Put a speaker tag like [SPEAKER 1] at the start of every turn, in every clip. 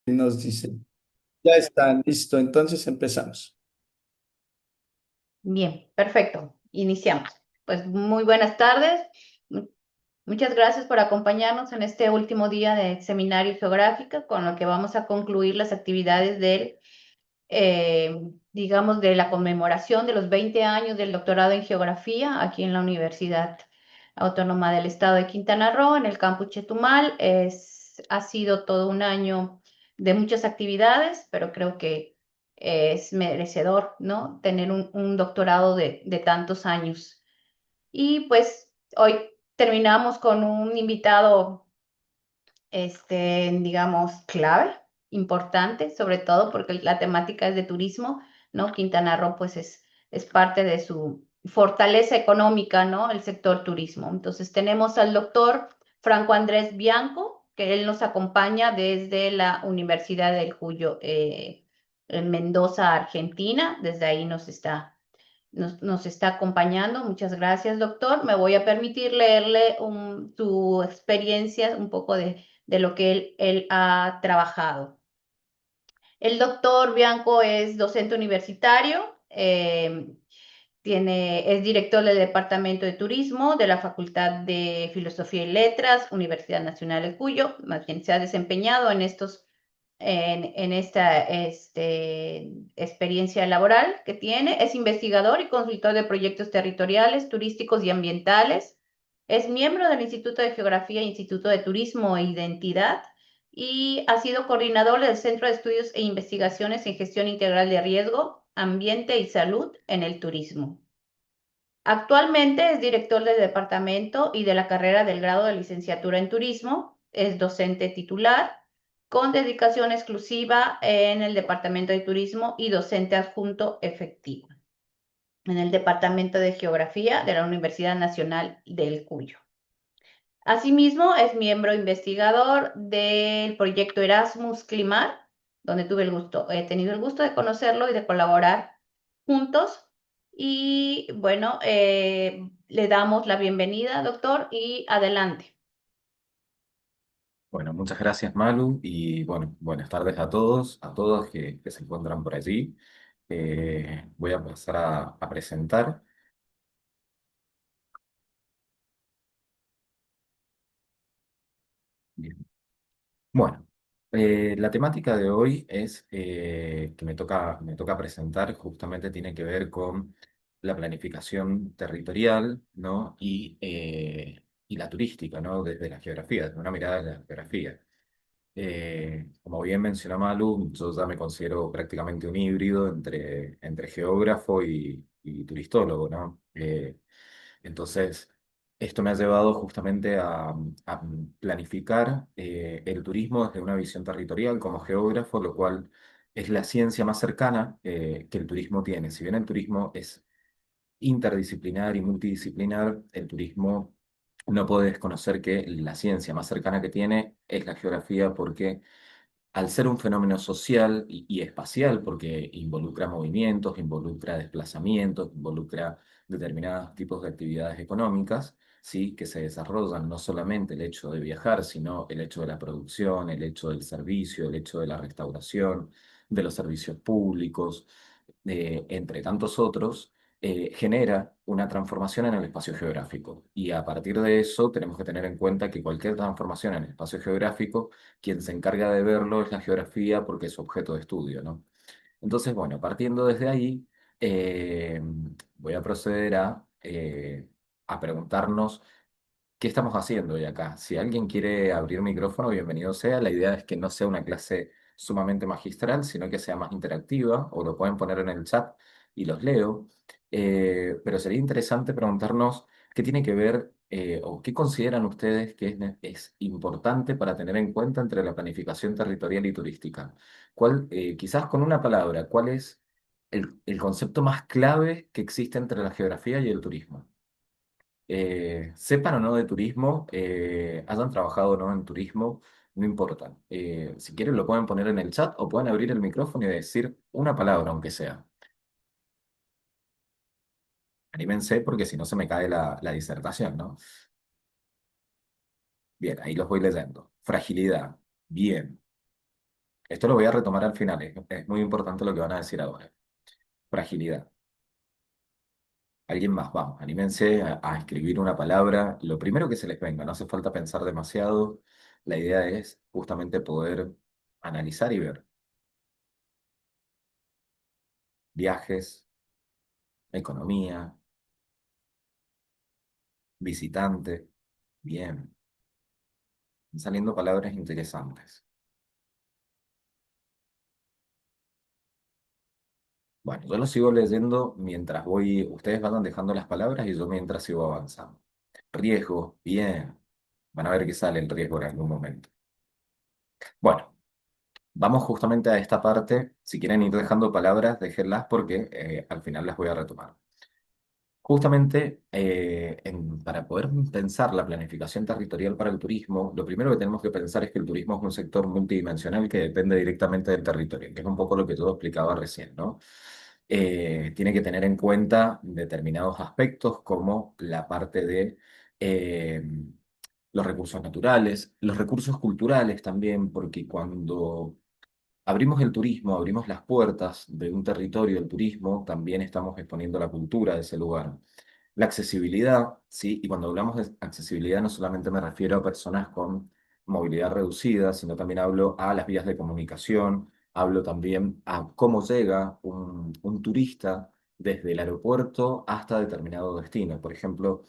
[SPEAKER 1] Y nos dice, ya está, listo, entonces empezamos.
[SPEAKER 2] Bien, perfecto. Iniciamos. Pues muy buenas tardes. Mu- Muchas gracias por acompañarnos en este último día de seminario geográfico, con lo que vamos a concluir las actividades digamos, de la conmemoración de los 20 años del doctorado en geografía aquí en la Universidad Autónoma del Estado de Quintana Roo, en el campus Chetumal. Ha sido todo un año de muchas actividades, pero creo que es merecedor, ¿no? Tener un doctorado de tantos años. Y pues hoy terminamos con un invitado digamos, clave, importante, sobre todo porque la temática es de turismo, ¿no? Quintana Roo, pues es parte de su fortaleza económica, ¿no? El sector turismo. Entonces tenemos al doctor Franco Andrés Bianco, que él nos acompaña desde la Universidad del Cuyo, en Mendoza, Argentina. Desde ahí nos está acompañando. Muchas gracias, doctor. Me voy a permitir leerle su experiencia, un poco de lo que él ha trabajado. El doctor Bianco es docente universitario, es director del Departamento de Turismo de la Facultad de Filosofía y Letras, Universidad Nacional de Cuyo. Más bien se ha desempeñado en esta experiencia laboral que tiene. Es investigador y consultor de proyectos territoriales, turísticos y ambientales. Es miembro del Instituto de Geografía e Instituto de Turismo e Identidad y ha sido coordinador del Centro de Estudios e Investigaciones en Gestión Integral de Riesgo, Ambiente y Salud en el Turismo. Actualmente es director del departamento y de la carrera del grado de licenciatura en turismo. Es docente titular con dedicación exclusiva en el departamento de turismo y docente adjunto efectivo en el departamento de geografía de la Universidad Nacional del Cuyo. Asimismo, es miembro investigador del proyecto Erasmus Climar, donde he tenido el gusto de conocerlo y de colaborar juntos. Y bueno, le damos la bienvenida, doctor, y adelante.
[SPEAKER 3] Bueno, muchas gracias, Malu, y bueno, buenas tardes a todos, a todos que se encuentran por allí. Voy a pasar a presentar. Bien. Bueno, la temática de hoy es que me toca presentar, justamente tiene que ver con la planificación territorial, ¿no? Y la turística, ¿no? Desde la geografía, desde una mirada de la geografía. Como bien mencionó Malu, yo ya me considero prácticamente un híbrido entre geógrafo y turistólogo, ¿no? Entonces, esto me ha llevado justamente a planificar el turismo desde una visión territorial como geógrafo, lo cual es la ciencia más cercana que el turismo tiene. Si bien el turismo es interdisciplinar y multidisciplinar, el turismo no puede desconocer que la ciencia más cercana que tiene es la geografía porque al ser un fenómeno social y espacial, porque involucra movimientos, involucra desplazamientos, involucra determinados tipos de actividades económicas, ¿sí? Que se desarrollan no solamente el hecho de viajar, sino el hecho de la producción, el hecho del servicio, el hecho de la restauración, de los servicios públicos, entre tantos otros, genera una transformación en el espacio geográfico. Y a partir de eso tenemos que tener en cuenta que cualquier transformación en el espacio geográfico, quien se encarga de verlo es la geografía porque es su objeto de estudio, ¿no? Entonces, bueno, partiendo desde ahí, eh, voy a proceder a preguntarnos qué estamos haciendo hoy acá. Si alguien quiere abrir micrófono, bienvenido sea. La idea es que no sea una clase sumamente magistral, sino que sea más interactiva, o lo pueden poner en el chat y los leo. Pero sería interesante preguntarnos qué tiene que ver o qué consideran ustedes que es importante para tener en cuenta entre la planificación territorial y turística. Quizás con una palabra, ¿cuál es el concepto más clave que existe entre la geografía y el turismo? Sepan o no de turismo, hayan trabajado o no en turismo, no importa. Si quieren lo pueden poner en el chat o pueden abrir el micrófono y decir una palabra, aunque sea. Anímense porque si no se me cae la disertación, ¿no? Bien, ahí los voy leyendo. Fragilidad. Bien. Esto lo voy a retomar al final, es muy importante lo que van a decir ahora. Fragilidad. Alguien más, vamos, anímense a escribir una palabra, lo primero que se les venga, no hace falta pensar demasiado. La idea es justamente poder analizar y ver viajes, economía, visitante. Bien, saliendo palabras interesantes. Bueno, yo lo sigo leyendo mientras voy, ustedes van dejando las palabras y yo mientras sigo avanzando. Riesgo, bien. Van a ver que sale el riesgo en algún momento. Bueno, vamos justamente a esta parte. Si quieren ir dejando palabras, déjenlas porque al final las voy a retomar. Justamente para poder pensar la planificación territorial para el turismo, lo primero que tenemos que pensar es que el turismo es un sector multidimensional que depende directamente del territorio, que es un poco lo que yo explicaba recién, ¿no? Tiene que tener en cuenta determinados aspectos como la parte de eh, los recursos naturales, los recursos culturales también, porque cuando abrimos el turismo, abrimos las puertas de un territorio del turismo, también estamos exponiendo la cultura de ese lugar. La accesibilidad, ¿sí? Y cuando hablamos de accesibilidad no solamente me refiero a personas con movilidad reducida, sino también hablo a las vías de comunicación, hablo también a cómo llega un turista desde el aeropuerto hasta determinado destino. Por ejemplo,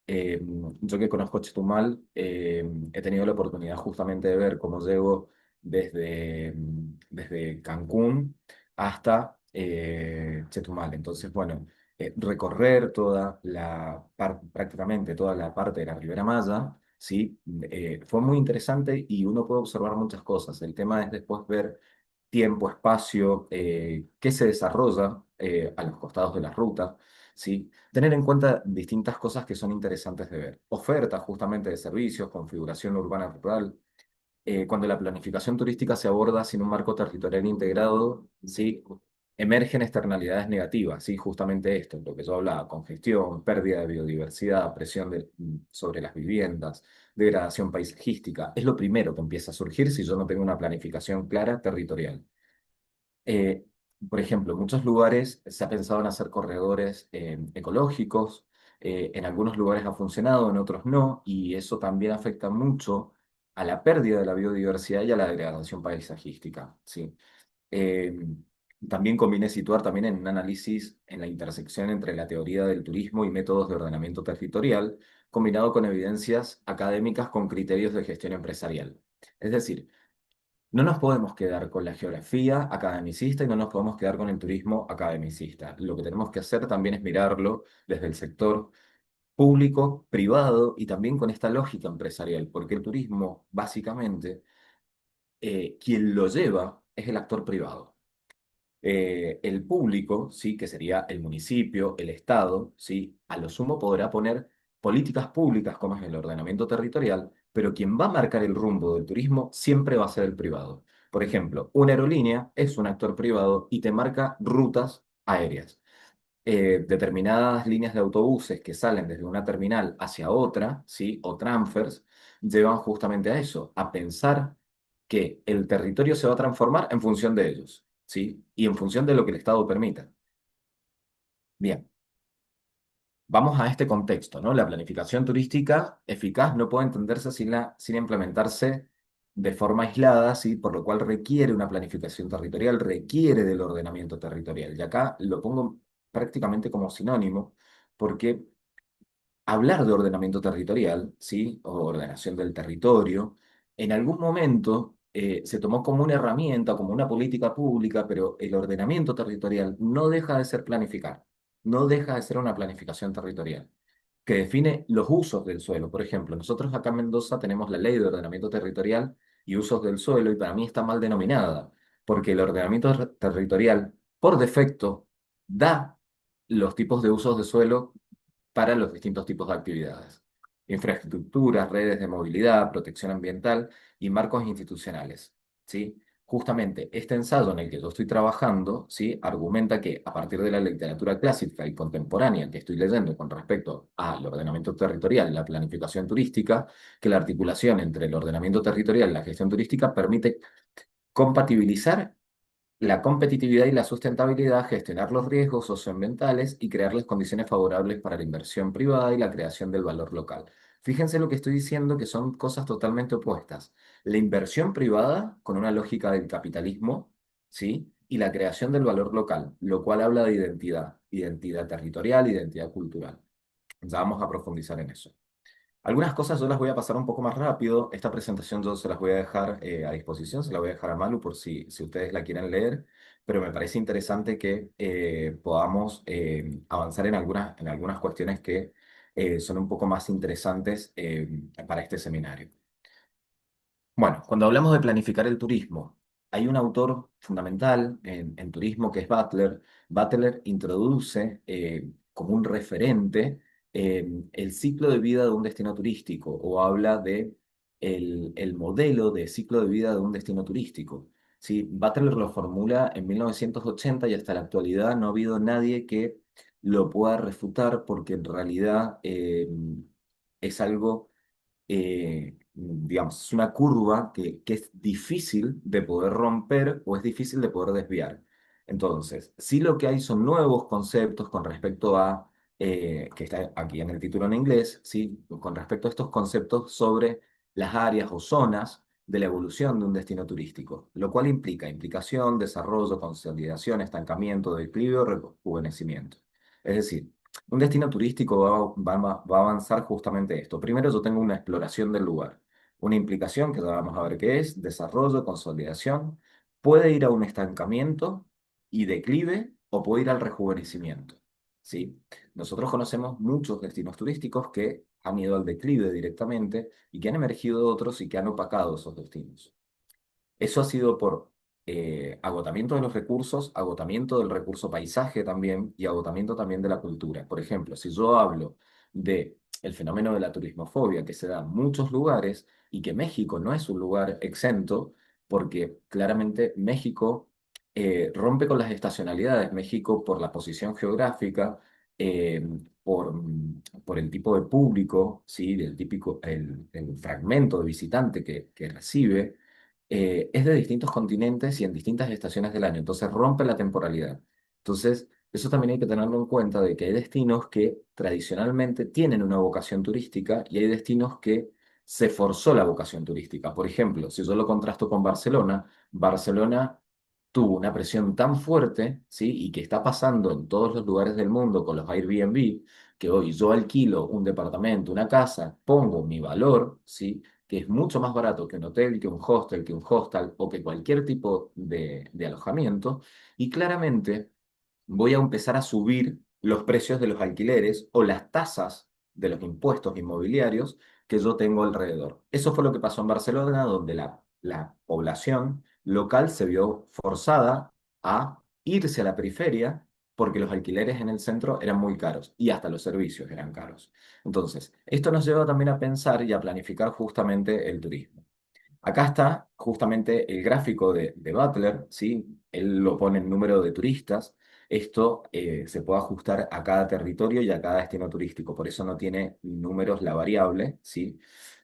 [SPEAKER 3] eh, yo que conozco Chetumal, he tenido la oportunidad justamente de ver cómo llego desde Cancún hasta Chetumal. Entonces, bueno, recorrer prácticamente toda la parte de la Ribera Maya, ¿sí? Fue muy interesante y uno puede observar muchas cosas. El tema es después ver tiempo, espacio, qué se desarrolla a los costados de la ruta, ¿sí? Tener en cuenta distintas cosas que son interesantes de ver. Oferta justamente de servicios, configuración urbana rural. Cuando la planificación turística se aborda sin un marco territorial integrado, ¿sí? Emergen externalidades negativas, ¿sí? Justamente esto, lo que yo hablaba, congestión, pérdida de biodiversidad, presión sobre las viviendas, degradación paisajística. Es lo primero que empieza a surgir si yo no tengo una planificación clara territorial. Eh, por ejemplo, en muchos lugares se ha pensado en hacer corredores ecológicos, en algunos lugares ha funcionado, en otros no, y eso también afecta mucho a la pérdida de la biodiversidad y a la degradación paisajística, ¿sí? Eh, También conviene situar también en un análisis en la intersección entre la teoría del turismo y métodos de ordenamiento territorial, combinado con evidencias académicas con criterios de gestión empresarial. Es decir, no nos podemos quedar con la geografía academicista y no nos podemos quedar con el turismo academicista. Lo que tenemos que hacer también es mirarlo desde el sector público, privado y también con esta lógica empresarial, porque el turismo, básicamente, quien lo lleva es el actor privado. El público, sí, que sería el municipio, el Estado, sí, a lo sumo podrá poner políticas públicas como es el ordenamiento territorial, pero quien va a marcar el rumbo del turismo siempre va a ser el privado. Por ejemplo, una aerolínea es un actor privado y te marca rutas aéreas. Determinadas líneas de autobuses que salen desde una terminal hacia otra, ¿sí? O transfers, llevan justamente a eso, a pensar que el territorio se va a transformar en función de ellos, ¿sí? Y en función de lo que el Estado permita. Bien, vamos a este contexto, ¿no? La planificación turística eficaz no puede entenderse sin implementarse de forma aislada, ¿sí? Por lo cual requiere una planificación territorial, requiere del ordenamiento territorial. Y acá lo pongo prácticamente como sinónimo, porque hablar de ordenamiento territorial, ¿sí? O ordenación del territorio, en algún momento se tomó como una herramienta, como una política pública, pero el ordenamiento territorial no deja de ser planificar, no deja de ser una planificación territorial que define los usos del suelo. Por ejemplo, nosotros acá en Mendoza tenemos la ley de ordenamiento territorial y usos del suelo y para mí está mal denominada, porque el ordenamiento territorial, por defecto, da los tipos de usos de suelo para los distintos tipos de actividades. Infraestructuras, redes de movilidad, protección ambiental y marcos institucionales. ¿Sí? Justamente este ensayo en el que yo estoy trabajando, ¿sí? Argumenta que a partir de la literatura clásica y contemporánea que estoy leyendo con respecto al ordenamiento territorial y la planificación turística, que la articulación entre el ordenamiento territorial y la gestión turística permite Compatibilizar la competitividad y la sustentabilidad, gestionar los riesgos socioambientales y crear las condiciones favorables para la inversión privada y la creación del valor local. Fíjense lo que estoy diciendo, que son cosas totalmente opuestas. La inversión privada con una lógica del capitalismo, ¿sí? Y la creación del valor local, lo cual habla de identidad, identidad territorial, identidad cultural. Ya vamos a profundizar en eso. Algunas cosas yo las voy a pasar un poco más rápido. Esta presentación yo se las voy a dejar a disposición, se la voy a dejar a Malu por si ustedes la quieren leer, pero me parece interesante que podamos avanzar en algunas cuestiones que son un poco más interesantes para este seminario. Bueno, cuando hablamos de planificar el turismo, hay un autor fundamental en turismo que es Butler. Butler introduce como un referente el ciclo de vida de un destino turístico o habla de el modelo de ciclo de vida de un destino turístico. ¿Sí? Butler lo formula en 1980 y hasta la actualidad no ha habido nadie que lo pueda refutar porque en realidad es algo digamos, es una curva que es difícil de poder romper o es difícil de poder desviar. Entonces, sí lo que hay son nuevos conceptos con respecto a, que está aquí en el título en inglés, sí, con respecto a estos conceptos sobre las áreas o zonas de la evolución de un destino turístico, lo cual implica implicación, desarrollo, consolidación, estancamiento, declive o rejuvenecimiento. Es decir, un destino turístico va a avanzar justamente esto. Primero yo tengo una exploración del lugar, una implicación que ya vamos a ver qué es, desarrollo, consolidación, puede ir a un estancamiento y declive o puede ir al rejuvenecimiento. ¿Sí? Nosotros conocemos muchos destinos turísticos que han ido al declive directamente y que han emergido otros y que han opacado esos destinos. Eso ha sido por agotamiento de los recursos, agotamiento del recurso paisaje también y agotamiento también de la cultura. Por ejemplo, si yo hablo de el fenómeno de la turismofobia que se da en muchos lugares y que México no es un lugar exento, porque claramente México rompe con las estacionalidades. México, por la posición geográfica, eh, por el tipo de público, ¿sí? Del típico, el fragmento de visitante que recibe es de distintos continentes y en distintas estaciones del año, entonces rompe la temporalidad. Entonces, eso también hay que tenerlo en cuenta de que hay destinos que tradicionalmente tienen una vocación turística y hay destinos que se forzó la vocación turística. Por ejemplo, si yo lo contrasto con Barcelona, Barcelona tuvo una presión tan fuerte, ¿sí? Y que está pasando en todos los lugares del mundo con los Airbnb, que hoy yo alquilo un departamento, una casa, pongo mi valor, ¿sí? Que es mucho más barato que un hotel, que un hostel, que un hostal o que cualquier tipo de alojamiento. Y claramente voy a empezar a subir los precios de los alquileres o las tasas de los impuestos inmobiliarios que yo tengo alrededor. Eso fue lo que pasó en Barcelona, donde la población local se vio forzada a irse a la periferia porque los alquileres en el centro eran muy caros y hasta los servicios eran caros. Entonces, esto nos lleva también a pensar y a planificar justamente el turismo. Acá está justamente el gráfico de Butler, ¿sí? Él lo pone en número de turistas. Esto se puede ajustar a cada territorio y a cada destino turístico, por eso no tiene números la variable, ¿sí?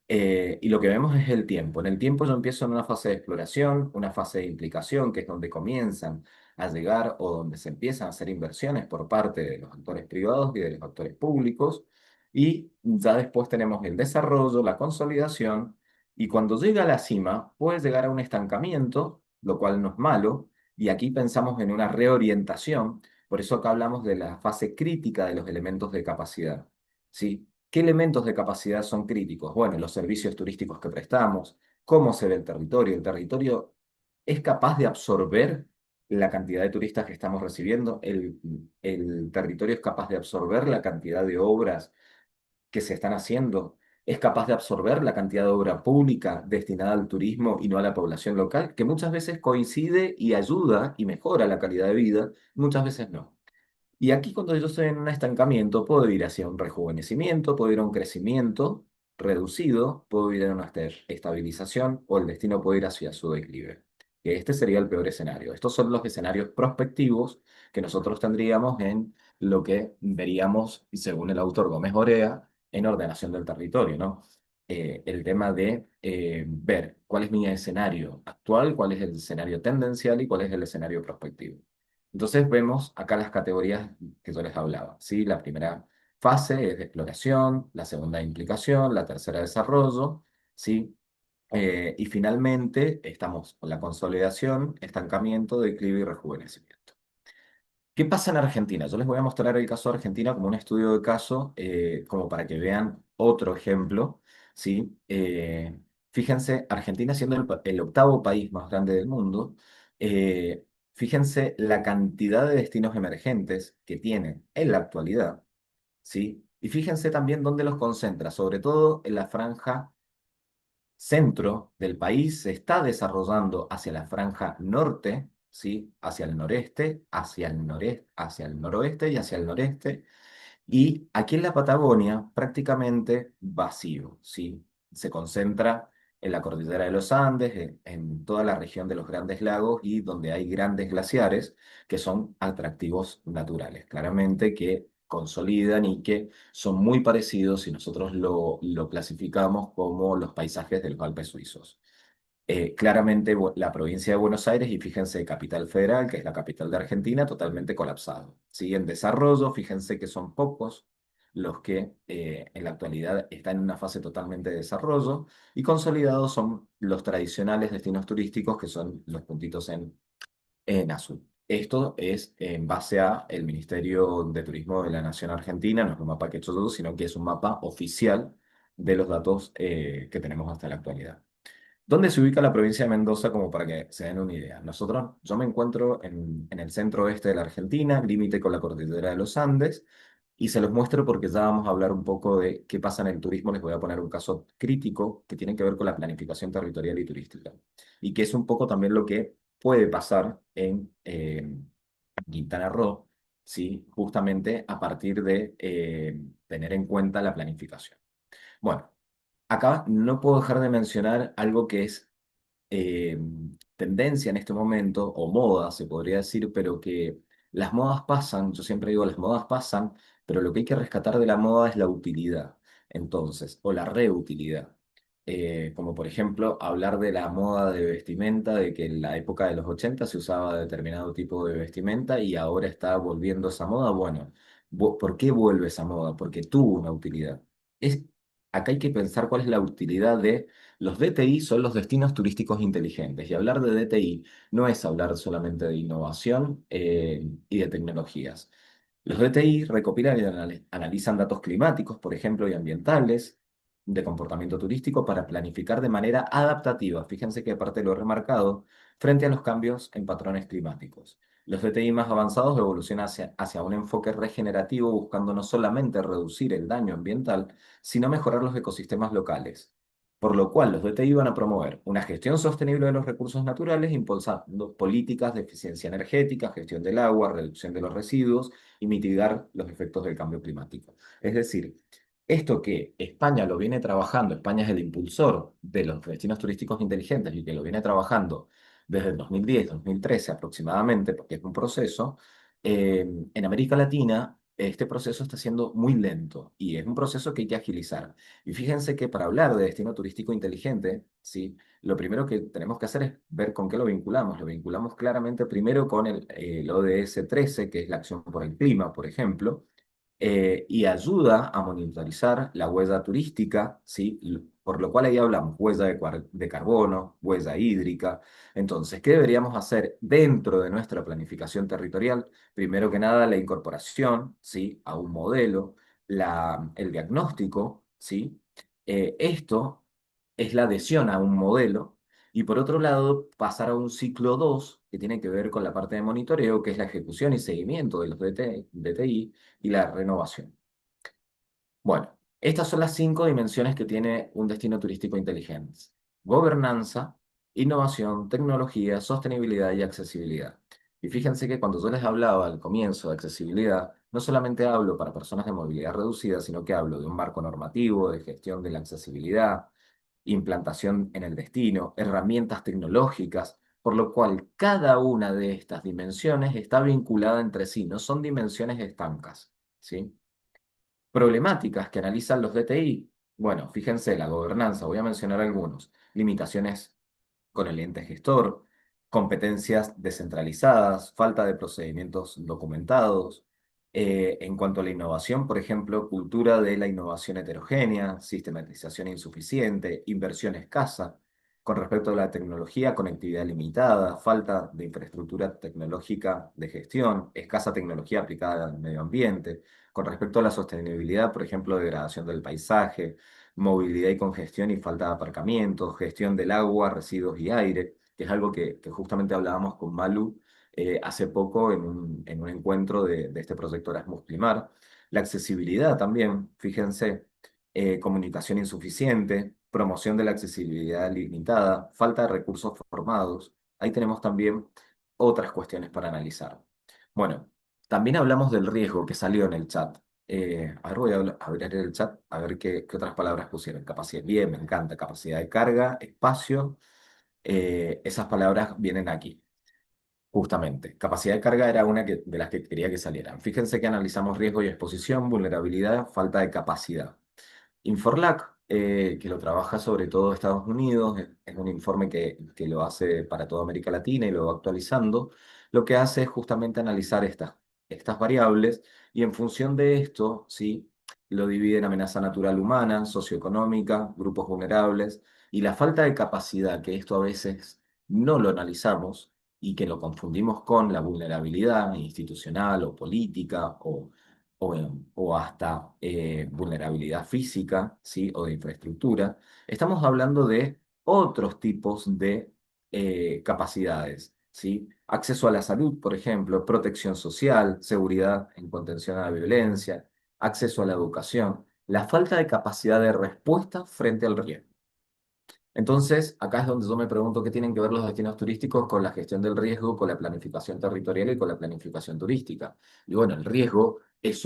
[SPEAKER 3] Y lo que vemos es el tiempo. En el tiempo yo empiezo en una fase de exploración, una fase de implicación, que es donde comienzan a llegar o donde se empiezan a hacer inversiones por parte de los actores privados y de los actores públicos. Y ya después tenemos el desarrollo, la consolidación y cuando llega a la cima, puede llegar a un estancamiento, lo cual no es malo, y aquí pensamos en una reorientación, por eso acá hablamos de la fase crítica de los elementos de capacidad. ¿Sí? ¿Qué elementos de capacidad son críticos? Bueno, los servicios turísticos que prestamos, cómo se ve el territorio es capaz de absorber la cantidad de turistas que estamos recibiendo, el territorio es capaz de absorber la cantidad de obras que se están haciendo, es capaz de absorber la cantidad de obra pública destinada al turismo y no a la población local, que muchas veces coincide y ayuda y mejora la calidad de vida, muchas veces no. Y aquí cuando yo estoy en un estancamiento, puedo ir hacia un rejuvenecimiento, puedo ir a un crecimiento reducido, puedo ir a una estabilización o el destino puede ir hacia su declive. Que este sería el peor escenario. Estos son los escenarios prospectivos que nosotros tendríamos en lo que veríamos, según el autor Gómez Orea, en ordenación del territorio, ¿no? el tema de ver cuál es mi escenario actual, cuál es el escenario tendencial y cuál es el escenario prospectivo. Entonces vemos acá las categorías que yo les hablaba, ¿sí? La primera fase es de exploración, la segunda de implicación, la tercera desarrollo, ¿sí? Y finalmente estamos con la consolidación, estancamiento, declive y rejuvenecimiento. ¿Qué pasa en Argentina? Yo les voy a mostrar el caso de Argentina como un estudio de caso, como para que vean otro ejemplo, ¿sí? Fíjense, Argentina siendo el octavo país más grande del mundo, eh, fíjense la cantidad de destinos emergentes que tiene en la actualidad, ¿sí? Y fíjense también dónde los concentra, sobre todo en la franja centro del país se está desarrollando hacia la franja norte, ¿sí? Hacia el noreste, hacia el noreste, hacia el noroeste y hacia el noreste. Y aquí en la Patagonia, prácticamente vacío, ¿sí? Se concentra en la cordillera de los Andes, en toda la región de los Grandes Lagos y donde hay grandes glaciares que son atractivos naturales, claramente que consolidan y que son muy parecidos si nosotros lo clasificamos como los paisajes de los Alpes suizos. Claramente la provincia de Buenos Aires, y fíjense, Capital Federal, que es la capital de Argentina, totalmente colapsado. ¿Sí? En desarrollo, fíjense que son pocos los que en la actualidad están en una fase totalmente de desarrollo, y consolidados son los tradicionales destinos turísticos, que son los puntitos en azul. Esto es en base a el Ministerio de Turismo de la Nación Argentina, no es un mapa que he hecho yo, sino que es un mapa oficial de los datos que tenemos hasta la actualidad. ¿Dónde se ubica la provincia de Mendoza como para que se den una idea? Yo me encuentro en el centro oeste de la Argentina, límite con la cordillera de los Andes, y se los muestro porque ya vamos a hablar un poco de qué pasa en el turismo. Les voy a poner un caso crítico que tiene que ver con la planificación territorial y turística, y que es un poco también lo que puede pasar en Quintana Roo, ¿sí? Justamente a partir de tener en cuenta la planificación. Bueno, acá no puedo dejar de mencionar algo que es eh, tendencia en este momento, o moda, se podría decir, pero que las modas pasan, yo siempre digo, las modas pasan, pero lo que hay que rescatar de la moda es la utilidad, entonces, o la reutilidad. Como por ejemplo, hablar de la moda de vestimenta, de que en la época de los 80 se usaba determinado tipo de vestimenta y ahora está volviendo esa moda. Bueno, ¿por qué vuelve esa moda? Porque tuvo una utilidad. Es, acá hay que pensar cuál es la utilidad de los DTI. Son los destinos turísticos inteligentes, y hablar de DTI no es hablar solamente de innovación y de tecnologías. Los DTI recopilan y analizan datos climáticos, por ejemplo, y ambientales, de comportamiento turístico para planificar de manera adaptativa. Fíjense que aparte lo he remarcado, frente a los cambios en patrones climáticos. Los DTI más avanzados evolucionan hacia un enfoque regenerativo, buscando no solamente reducir el daño ambiental, sino mejorar los ecosistemas locales. Por lo cual, los DTI van a promover una gestión sostenible de los recursos naturales, impulsando políticas de eficiencia energética, gestión del agua, reducción de los residuos y mitigar los efectos del cambio climático. Es decir, esto que España lo viene trabajando, España es el impulsor de los destinos turísticos inteligentes y que lo viene trabajando desde el 2010, 2013 aproximadamente, porque es un proceso. En América Latina este proceso está siendo muy lento y es un proceso que hay que agilizar. Y fíjense que para hablar de destino turístico inteligente, ¿sí? Lo primero que tenemos que hacer es ver con qué lo vinculamos. Lo vinculamos claramente primero con el ODS 13, que es la acción por el clima, por ejemplo, y ayuda a monitorizar la huella turística, ¿sí? Por lo cual ahí hablamos huella de carbono, huella hídrica. Entonces, ¿qué deberíamos hacer dentro de nuestra planificación territorial? Primero que nada, la incorporación, ¿sí? A un modelo, el diagnóstico, ¿sí? Esto es la adhesión a un modelo. Y por otro lado, pasar a un ciclo 2 que tiene que ver con la parte de monitoreo, que es la ejecución y seguimiento de los DTI y la renovación. Bueno, estas son las 5 dimensiones que tiene un destino turístico inteligente: gobernanza, innovación, tecnología, sostenibilidad y accesibilidad. Y fíjense que cuando yo les hablaba al comienzo de accesibilidad, no solamente hablo para personas de movilidad reducida, sino que hablo de un marco normativo, de gestión de la accesibilidad, implantación en el destino, herramientas tecnológicas, por lo cual cada una de estas dimensiones está vinculada entre sí, no son dimensiones estancas, ¿sí? Problemáticas que analizan los DTI. Bueno, fíjense, la gobernanza, voy a mencionar algunos. Limitaciones con el ente gestor, competencias descentralizadas, falta de procedimientos documentados. En cuanto a la innovación, por ejemplo, cultura de la innovación heterogénea, sistematización insuficiente, inversión escasa. Con respecto a la tecnología, conectividad limitada, falta de infraestructura tecnológica de gestión, escasa tecnología aplicada al medio ambiente. Con respecto a la sostenibilidad, por ejemplo, degradación del paisaje, movilidad y congestión y falta de aparcamientos, gestión del agua, residuos y aire, que es algo que justamente hablábamos con Malu hace poco en un encuentro de este proyecto Erasmus Climar. La accesibilidad también, fíjense, comunicación insuficiente, promoción de la accesibilidad limitada, falta de recursos formados. Ahí tenemos también otras cuestiones para analizar. Bueno, también hablamos del riesgo que salió en el chat. A ver, voy a abrir el chat a ver qué otras palabras pusieron. Capacidad, bien, me encanta. Capacidad de carga, espacio. Esas palabras vienen aquí, justamente. Capacidad de carga era una de las que quería que salieran. Fíjense que analizamos riesgo y exposición, vulnerabilidad, falta de capacidad. Inforlac, que lo trabaja sobre todo Estados Unidos, es un informe que lo hace para toda América Latina y lo va actualizando. Lo que hace es justamente analizar estas variables y en función de esto, ¿sí? Lo divide en amenaza natural humana, socioeconómica, grupos vulnerables y la falta de capacidad, que esto a veces no lo analizamos y que lo confundimos con la vulnerabilidad institucional o política o hasta vulnerabilidad física, ¿sí? O de infraestructura, estamos hablando de otros tipos de capacidades, ¿sí? Acceso a la salud, por ejemplo, protección social, seguridad en contención a la violencia, acceso a la educación, la falta de capacidad de respuesta frente al riesgo. Entonces, acá es donde yo me pregunto qué tienen que ver los destinos turísticos con la gestión del riesgo, con la planificación territorial y con la planificación turística. Y bueno, el riesgo es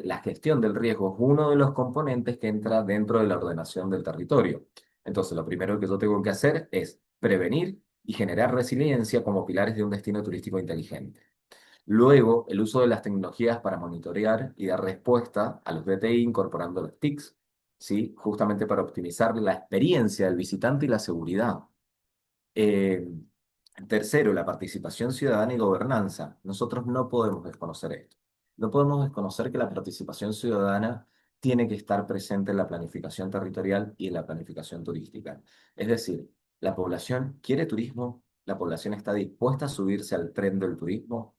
[SPEAKER 3] la gestión del riesgo es uno de los componentes que entra dentro de la ordenación del territorio. Entonces, lo primero que yo tengo que hacer es prevenir y generar resiliencia como pilares de un destino turístico inteligente. Luego, el uso de las tecnologías para monitorear y dar respuesta a los DTI incorporando los TICs, ¿sí? Justamente para optimizar la experiencia del visitante y la seguridad. Eh, Tercero, la participación ciudadana y gobernanza. Nosotros no podemos desconocer esto. No podemos desconocer que la participación ciudadana tiene que estar presente en la planificación territorial y en la planificación turística. Es decir, la población quiere turismo, la población está dispuesta a subirse al tren del turismo,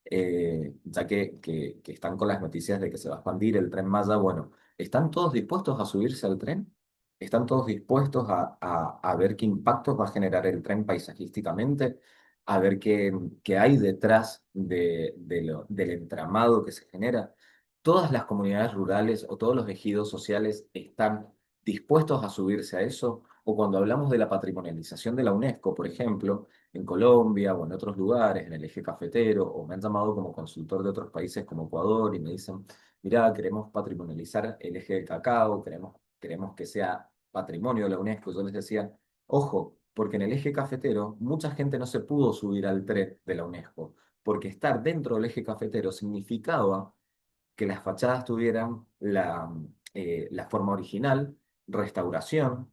[SPEAKER 3] ya que están con las noticias de que se va a expandir el Tren Maya. Bueno, ¿están todos dispuestos a subirse al tren? ¿Están todos dispuestos a ver qué impactos va a generar el tren paisajísticamente? A ver qué hay detrás del entramado que se genera. ¿Todas las comunidades rurales o todos los ejidos sociales están dispuestos a subirse a eso? O cuando hablamos de la patrimonialización de la UNESCO, por ejemplo, en Colombia o en otros lugares, en el eje cafetero, o me han llamado como consultor de otros países como Ecuador y me dicen, mirá, queremos patrimonializar el eje del cacao, queremos que sea patrimonio de la UNESCO. Yo les decía, ojo, porque en el eje cafetero mucha gente no se pudo subir al tren de la UNESCO, porque estar dentro del eje cafetero significaba que las fachadas tuvieran la forma original, restauración,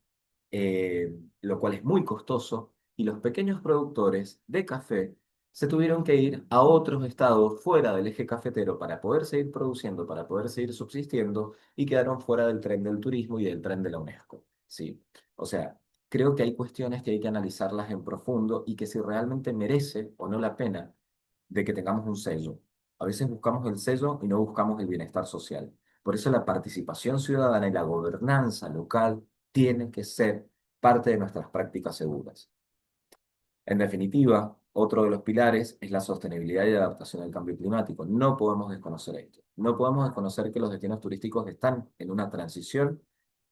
[SPEAKER 3] lo cual es muy costoso, y los pequeños productores de café se tuvieron que ir a otros estados fuera del eje cafetero para poder seguir produciendo, para poder seguir subsistiendo, y quedaron fuera del tren del turismo y del tren de la UNESCO. ¿Sí? O sea, creo que hay cuestiones que hay que analizarlas en profundo y que si realmente merece o no la pena de que tengamos un sello. A veces buscamos el sello y no buscamos el bienestar social. Por eso la participación ciudadana y la gobernanza local tienen que ser parte de nuestras prácticas seguras. En definitiva, otro de los pilares es la sostenibilidad y la adaptación al cambio climático. No podemos desconocer esto. No podemos desconocer que los destinos turísticos están en una transición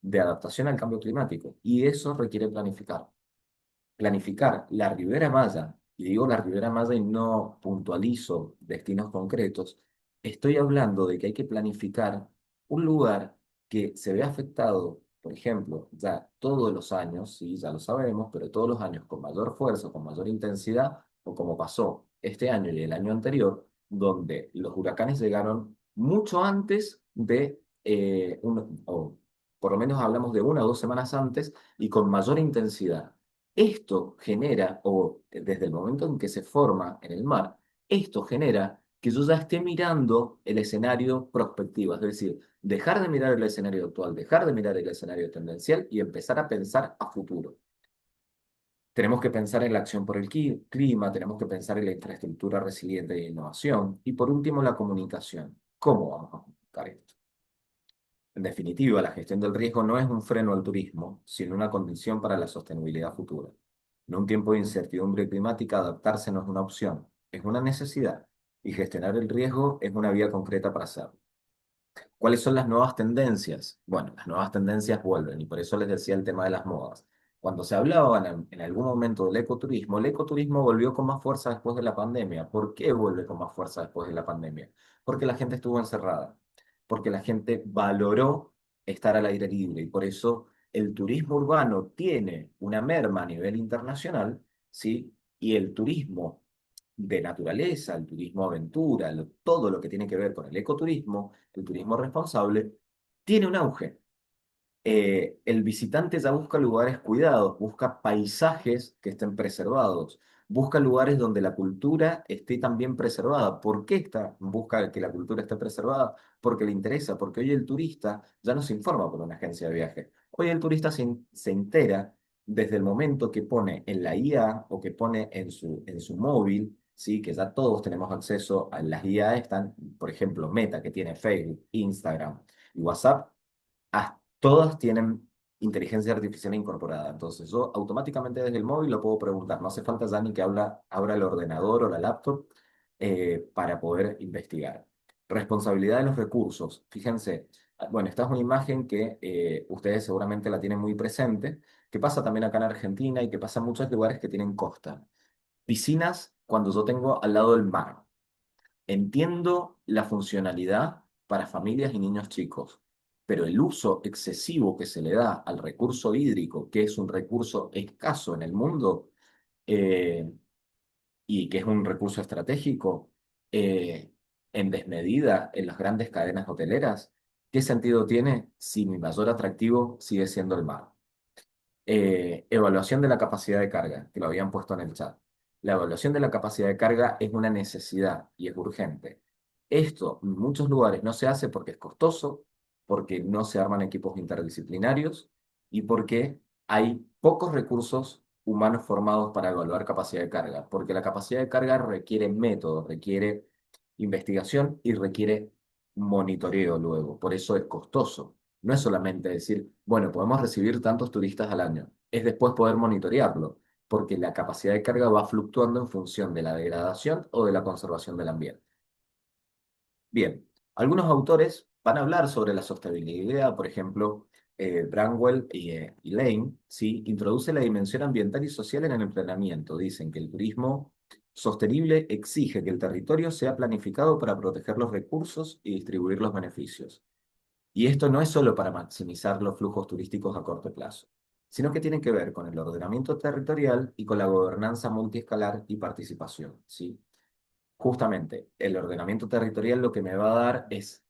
[SPEAKER 3] de adaptación al cambio climático y eso requiere planificar la Ribera Maya, y digo la Ribera Maya y no puntualizo destinos concretos, estoy hablando de que hay que planificar un lugar que se ve afectado, por ejemplo, ya todos los años, sí, ya lo sabemos, pero todos los años con mayor fuerza, con mayor intensidad, o como pasó este año y el año anterior, donde los huracanes llegaron mucho antes de por lo menos hablamos de 1 o 2 semanas antes y con mayor intensidad. Esto genera, o desde el momento en que se forma en el mar, esto genera que yo ya esté mirando el escenario prospectivo, es decir, dejar de mirar el escenario actual, dejar de mirar el escenario tendencial y empezar a pensar a futuro. Tenemos que pensar en la acción por el clima, tenemos que pensar en la infraestructura resiliente de innovación y por último la comunicación. ¿Cómo vamos a comunicar esto? En definitiva, la gestión del riesgo no es un freno al turismo, sino una condición para la sostenibilidad futura. En un tiempo de incertidumbre climática, adaptarse no es una opción, es una necesidad, y gestionar el riesgo es una vía concreta para hacerlo. ¿Cuáles son las nuevas tendencias? Bueno, las nuevas tendencias vuelven y por eso les decía el tema de las modas. Cuando se hablaba en algún momento del ecoturismo, el ecoturismo volvió con más fuerza después de la pandemia. ¿Por qué vuelve con más fuerza después de la pandemia? Porque la gente estuvo encerrada, porque la gente valoró estar al aire libre y por eso el turismo urbano tiene una merma a nivel internacional, ¿sí? Y el turismo de naturaleza, el turismo aventura, todo lo que tiene que ver con el ecoturismo, el turismo responsable, tiene un auge. El visitante ya busca lugares cuidados, busca paisajes que estén preservados, busca lugares donde la cultura esté también preservada. ¿Por qué busca que la cultura esté preservada? Porque le interesa, porque hoy el turista ya no se informa por una agencia de viaje. Hoy el turista se entera desde el momento que pone en la IA o que pone en su móvil, ¿sí? Que ya todos tenemos acceso a las IA, están, por ejemplo, Meta, que tiene Facebook, Instagram y WhatsApp todas tienen inteligencia artificial incorporada. Entonces, yo automáticamente desde el móvil lo puedo preguntar. No hace falta ya ni que abra el ordenador o la laptop para poder investigar. Responsabilidad de los recursos. Fíjense, bueno, esta es una imagen que ustedes seguramente la tienen muy presente, que pasa también acá en Argentina y que pasa en muchos lugares que tienen costa. Piscinas cuando yo tengo al lado del mar. Entiendo la funcionalidad para familias y niños chicos, pero el uso excesivo que se le da al recurso hídrico, que es un recurso escaso en el mundo eh, y que es un recurso estratégico, eh, en desmedida en las grandes cadenas hoteleras, ¿qué sentido tiene si mi mayor atractivo sigue siendo el mar? Evaluación de la capacidad de carga, que lo habían puesto en el chat. La evaluación de la capacidad de carga es una necesidad y es urgente. Esto en muchos lugares no se hace porque es costoso, porque no se arman equipos interdisciplinarios y porque hay pocos recursos humanos formados para evaluar capacidad de carga, porque la capacidad de carga requiere método, requiere investigación y requiere monitoreo luego, por eso es costoso. No es solamente decir, bueno, podemos recibir tantos turistas al año, es después poder monitorearlo, porque la capacidad de carga va fluctuando en función de la degradación o de la conservación del ambiente. Bien, algunos autores van a hablar sobre la sostenibilidad, por ejemplo, Bramwell y Lane, ¿sí? Introduce la dimensión ambiental y social en el planeamiento. Dicen que el turismo sostenible exige que el territorio sea planificado para proteger los recursos y distribuir los beneficios. Y esto no es solo para maximizar los flujos turísticos a corto plazo, sino que tiene que ver con el ordenamiento territorial y con la gobernanza multiescalar y participación, ¿sí? Justamente, el ordenamiento territorial lo que me va a dar es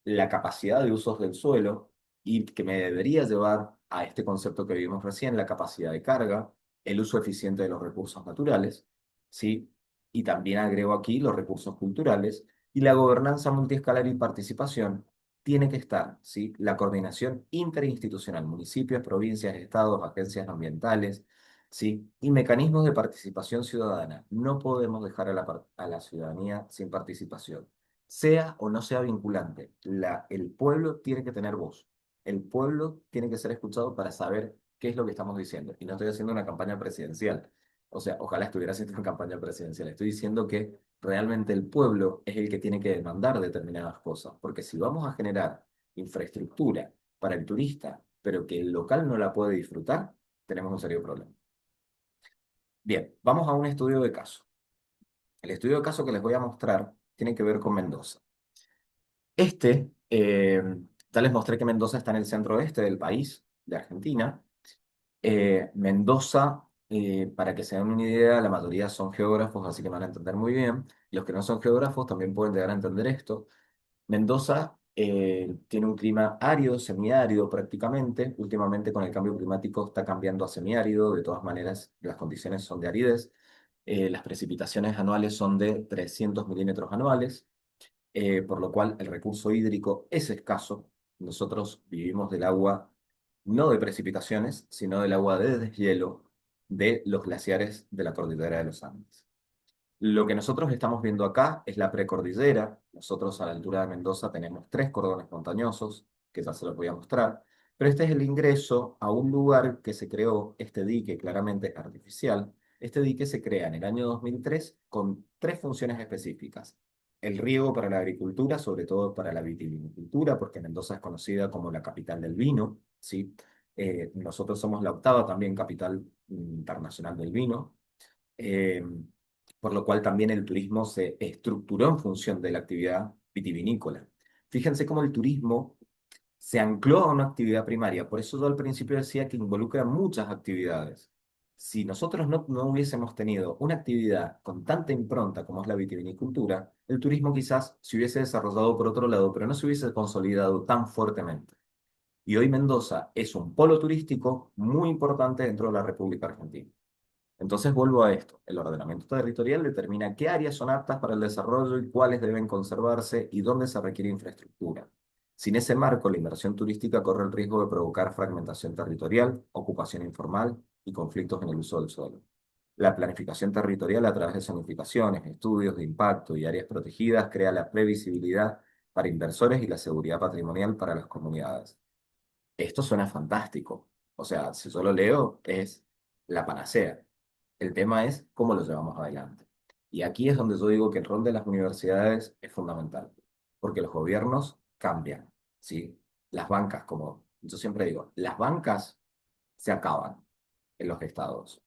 [SPEAKER 3] la capacidad de usos del suelo y que me debería llevar a este concepto que vimos recién, la capacidad de carga, el uso eficiente de los recursos naturales, ¿sí? Y también agrego aquí los recursos culturales y la gobernanza multiescalar y participación tiene que estar, ¿sí? La coordinación interinstitucional, municipios, provincias, estados, agencias ambientales, ¿sí? Y mecanismos de participación ciudadana. No podemos dejar a la ciudadanía sin participación sea o no sea vinculante. El pueblo tiene que tener voz. El pueblo tiene que ser escuchado para saber qué es lo que estamos diciendo. Y no estoy haciendo una campaña presidencial. O sea, ojalá estuviera haciendo una campaña presidencial. Estoy diciendo que realmente el pueblo es el que tiene que demandar determinadas cosas. Porque si vamos a generar infraestructura para el turista, pero que el local no la puede disfrutar, tenemos un serio problema. Bien, vamos a un estudio de caso. El estudio de caso que les voy a mostrar tiene que ver con Mendoza. Ya les mostré que Mendoza está en el centro oeste del país, de Argentina. Mendoza, para que se den una idea, la mayoría son geógrafos, así que van a entender muy bien. Los que no son geógrafos también pueden llegar a entender esto. Mendoza Tiene un clima árido, semiárido prácticamente. Últimamente con el cambio climático está cambiando a semiárido. De todas maneras, las condiciones son de aridez. Las precipitaciones anuales son de 300 milímetros anuales, por lo cual el recurso hídrico es escaso. Nosotros vivimos del agua, no de precipitaciones, sino del agua de deshielo de los glaciares de la cordillera de los Andes. Lo que nosotros estamos viendo acá es la precordillera. Nosotros a la altura de Mendoza tenemos tres cordones montañosos, que ya se los voy a mostrar, pero este es el ingreso a un lugar que se creó, este dique claramente es artificial. Este dique se crea en el año 2003 con tres funciones específicas. El riego para la agricultura, sobre todo para la vitivinicultura, porque Mendoza es conocida como la capital del vino, ¿sí? Nosotros somos la octava también capital internacional del vino. Eh, por lo cual también el turismo se estructuró en función de la actividad vitivinícola. Fíjense cómo el turismo se ancló a una actividad primaria, por eso yo al principio decía que involucra muchas actividades. Si nosotros no hubiésemos tenido una actividad con tanta impronta como es la vitivinicultura, el turismo quizás se hubiese desarrollado por otro lado, pero no se hubiese consolidado tan fuertemente. Y hoy Mendoza es un polo turístico muy importante dentro de la República Argentina. Entonces vuelvo a esto. El ordenamiento territorial determina qué áreas son aptas para el desarrollo y cuáles deben conservarse y dónde se requiere infraestructura. Sin ese marco, la inversión turística corre el riesgo de provocar fragmentación territorial, ocupación informal y conflictos en el uso del suelo. La planificación territorial a través de zonificaciones, estudios de impacto y áreas protegidas crea la previsibilidad para inversores y la seguridad patrimonial para las comunidades. Esto suena fantástico. O sea, si yo lo leo, es la panacea. El tema es cómo lo llevamos adelante. Y aquí es donde yo digo que el rol de las universidades es fundamental, porque los gobiernos cambian, ¿sí? Las bancas, como yo siempre digo, las bancas se acaban en los estados,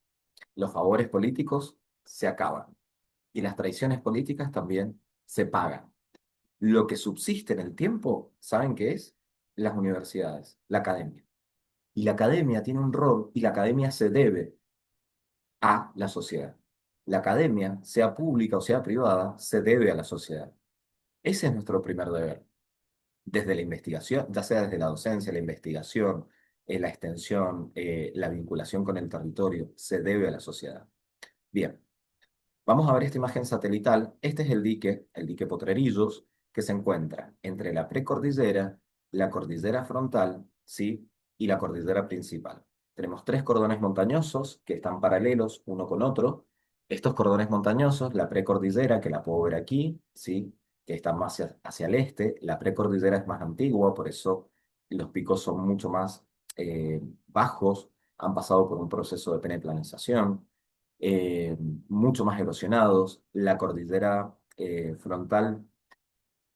[SPEAKER 3] los favores políticos se acaban y las traiciones políticas también se pagan. Lo que subsiste en el tiempo, ¿saben qué es? Las universidades, la academia. Y la academia tiene un rol y la academia se debe a la sociedad. La academia, sea pública o sea privada, se debe a la sociedad. Ese es nuestro primer deber. Desde la investigación, ya sea desde la docencia, la investigación, la extensión, la vinculación con el territorio, se debe a la sociedad. Bien, vamos a ver esta imagen satelital. Este es el dique Potrerillos, que se encuentra entre la precordillera, la cordillera frontal, ¿sí? Y la cordillera principal. Tenemos tres cordones montañosos que están paralelos uno con otro. Estos cordones montañosos, la precordillera, que la puedo ver aquí, ¿sí? Que está más hacia el este. La precordillera es más antigua, por eso los picos son mucho más bajos, han pasado por un proceso de peneplanización eh, mucho más erosionados. La cordillera frontal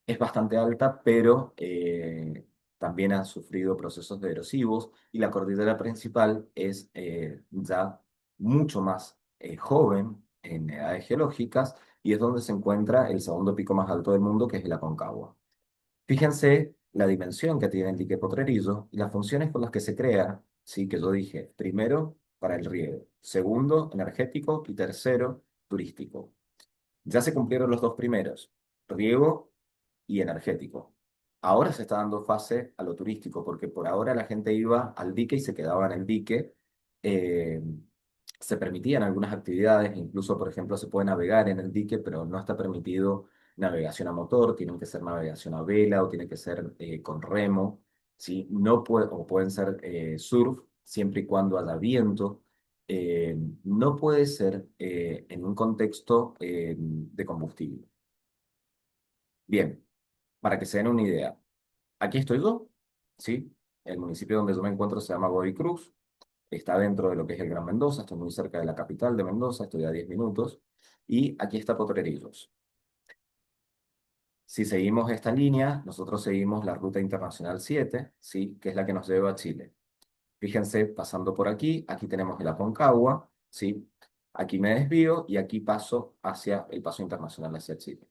[SPEAKER 3] es bastante alta, pero también ha sufrido procesos de erosivos y la cordillera principal es ya mucho más joven en edades geológicas y es donde se encuentra el segundo pico más alto del mundo, que es el Aconcagua. Fíjense la dimensión que tiene el dique Potrerillo y las funciones con las que se crea, sí, que yo dije, primero, para el riego, segundo, energético y tercero, turístico. Ya se cumplieron los dos primeros, riego y energético. Ahora se está dando fase a lo turístico, porque por ahora la gente iba al dique y se quedaba en el dique. eh, Se permitían algunas actividades, incluso, por ejemplo, se puede navegar en el dique, pero no está permitido navegación a motor, tienen que ser navegación a vela o tiene que ser con remo, ¿sí? No puede, o pueden ser surf, siempre y cuando haya viento. No puede ser en un contexto de combustible. Bien, para que se den una idea, aquí estoy yo, ¿sí? El municipio donde yo me encuentro se llama Godoy Cruz, está dentro de lo que es el Gran Mendoza, estoy muy cerca de la capital de Mendoza, estoy a 10 minutos, y aquí está Potrerillos. Si seguimos esta línea, nosotros seguimos la Ruta Internacional 7, ¿sí? Que es la que nos lleva a Chile. Fíjense, pasando por aquí, aquí tenemos el Aconcagua, ¿sí? Aquí me desvío y aquí paso hacia el paso internacional hacia Chile.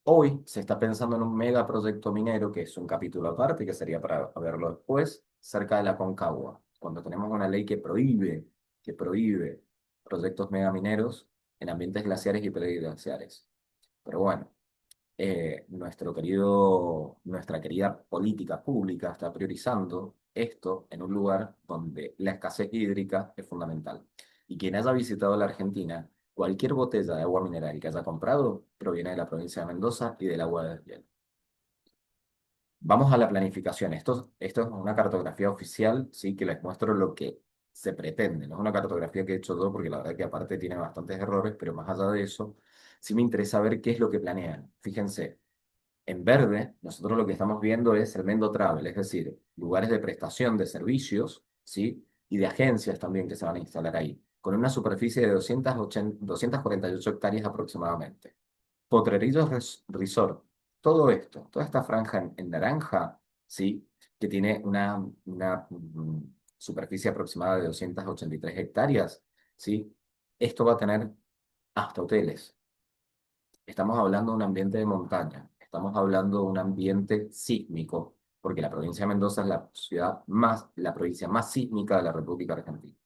[SPEAKER 3] Hoy se está pensando en un megaproyecto minero, que es un capítulo aparte, que sería para verlo después, cerca de la Concagua, cuando tenemos una ley que prohíbe proyectos megamineros en ambientes glaciares y periglaciares. Pero bueno, nuestra querida política pública está priorizando esto en un lugar donde la escasez hídrica es fundamental. Y quien haya visitado la Argentina, cualquier botella de agua mineral que haya comprado proviene de la provincia de Mendoza y del agua de Deshiel. Vamos a la planificación. Esto es una cartografía oficial, sí, que les muestro lo que se pretende. No es una cartografía que he hecho yo, porque la verdad que aparte tiene bastantes errores, pero más allá de eso, sí me interesa ver qué es lo que planean. Fíjense, en verde, nosotros lo que estamos viendo es el Mendo Travel, es decir, lugares de prestación de servicios, ¿sí? Y de agencias también que se van a instalar ahí, con una superficie de 248 hectáreas aproximadamente. Potrerillos Resort, todo esto, toda esta franja en naranja, ¿sí? Que tiene una superficie aproximada de 283 hectáreas, ¿sí? Esto va a tener hasta hoteles. Estamos hablando de un ambiente de montaña, estamos hablando de un ambiente sísmico, porque la provincia de Mendoza es la provincia más sísmica de la República Argentina.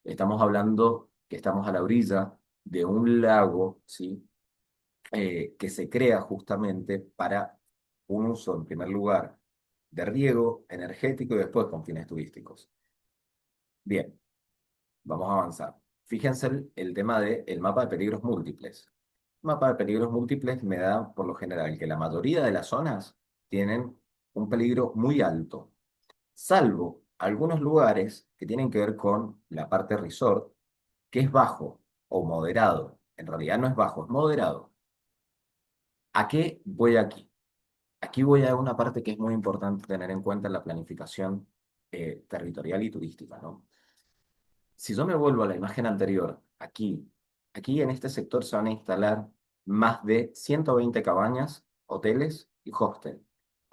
[SPEAKER 3] Estamos hablando que estamos a la orilla de un lago, ¿sí? Que se crea justamente para un uso, en primer lugar, de riego energético y después con fines turísticos. Bien, vamos a avanzar. Fíjense el tema del mapa de peligros múltiples. Mapa de peligros múltiples me da por lo general que la mayoría de las zonas tienen un peligro muy alto, salvo algunos lugares que tienen que ver con la parte resort, que es bajo o moderado. En realidad no es bajo, es moderado. ¿A qué voy aquí? Aquí voy a una parte que es muy importante tener en cuenta en la planificación territorial y turística, ¿no? Si yo me vuelvo a la imagen anterior, aquí en este sector se van a instalar más de 120 cabañas, hoteles y hostel,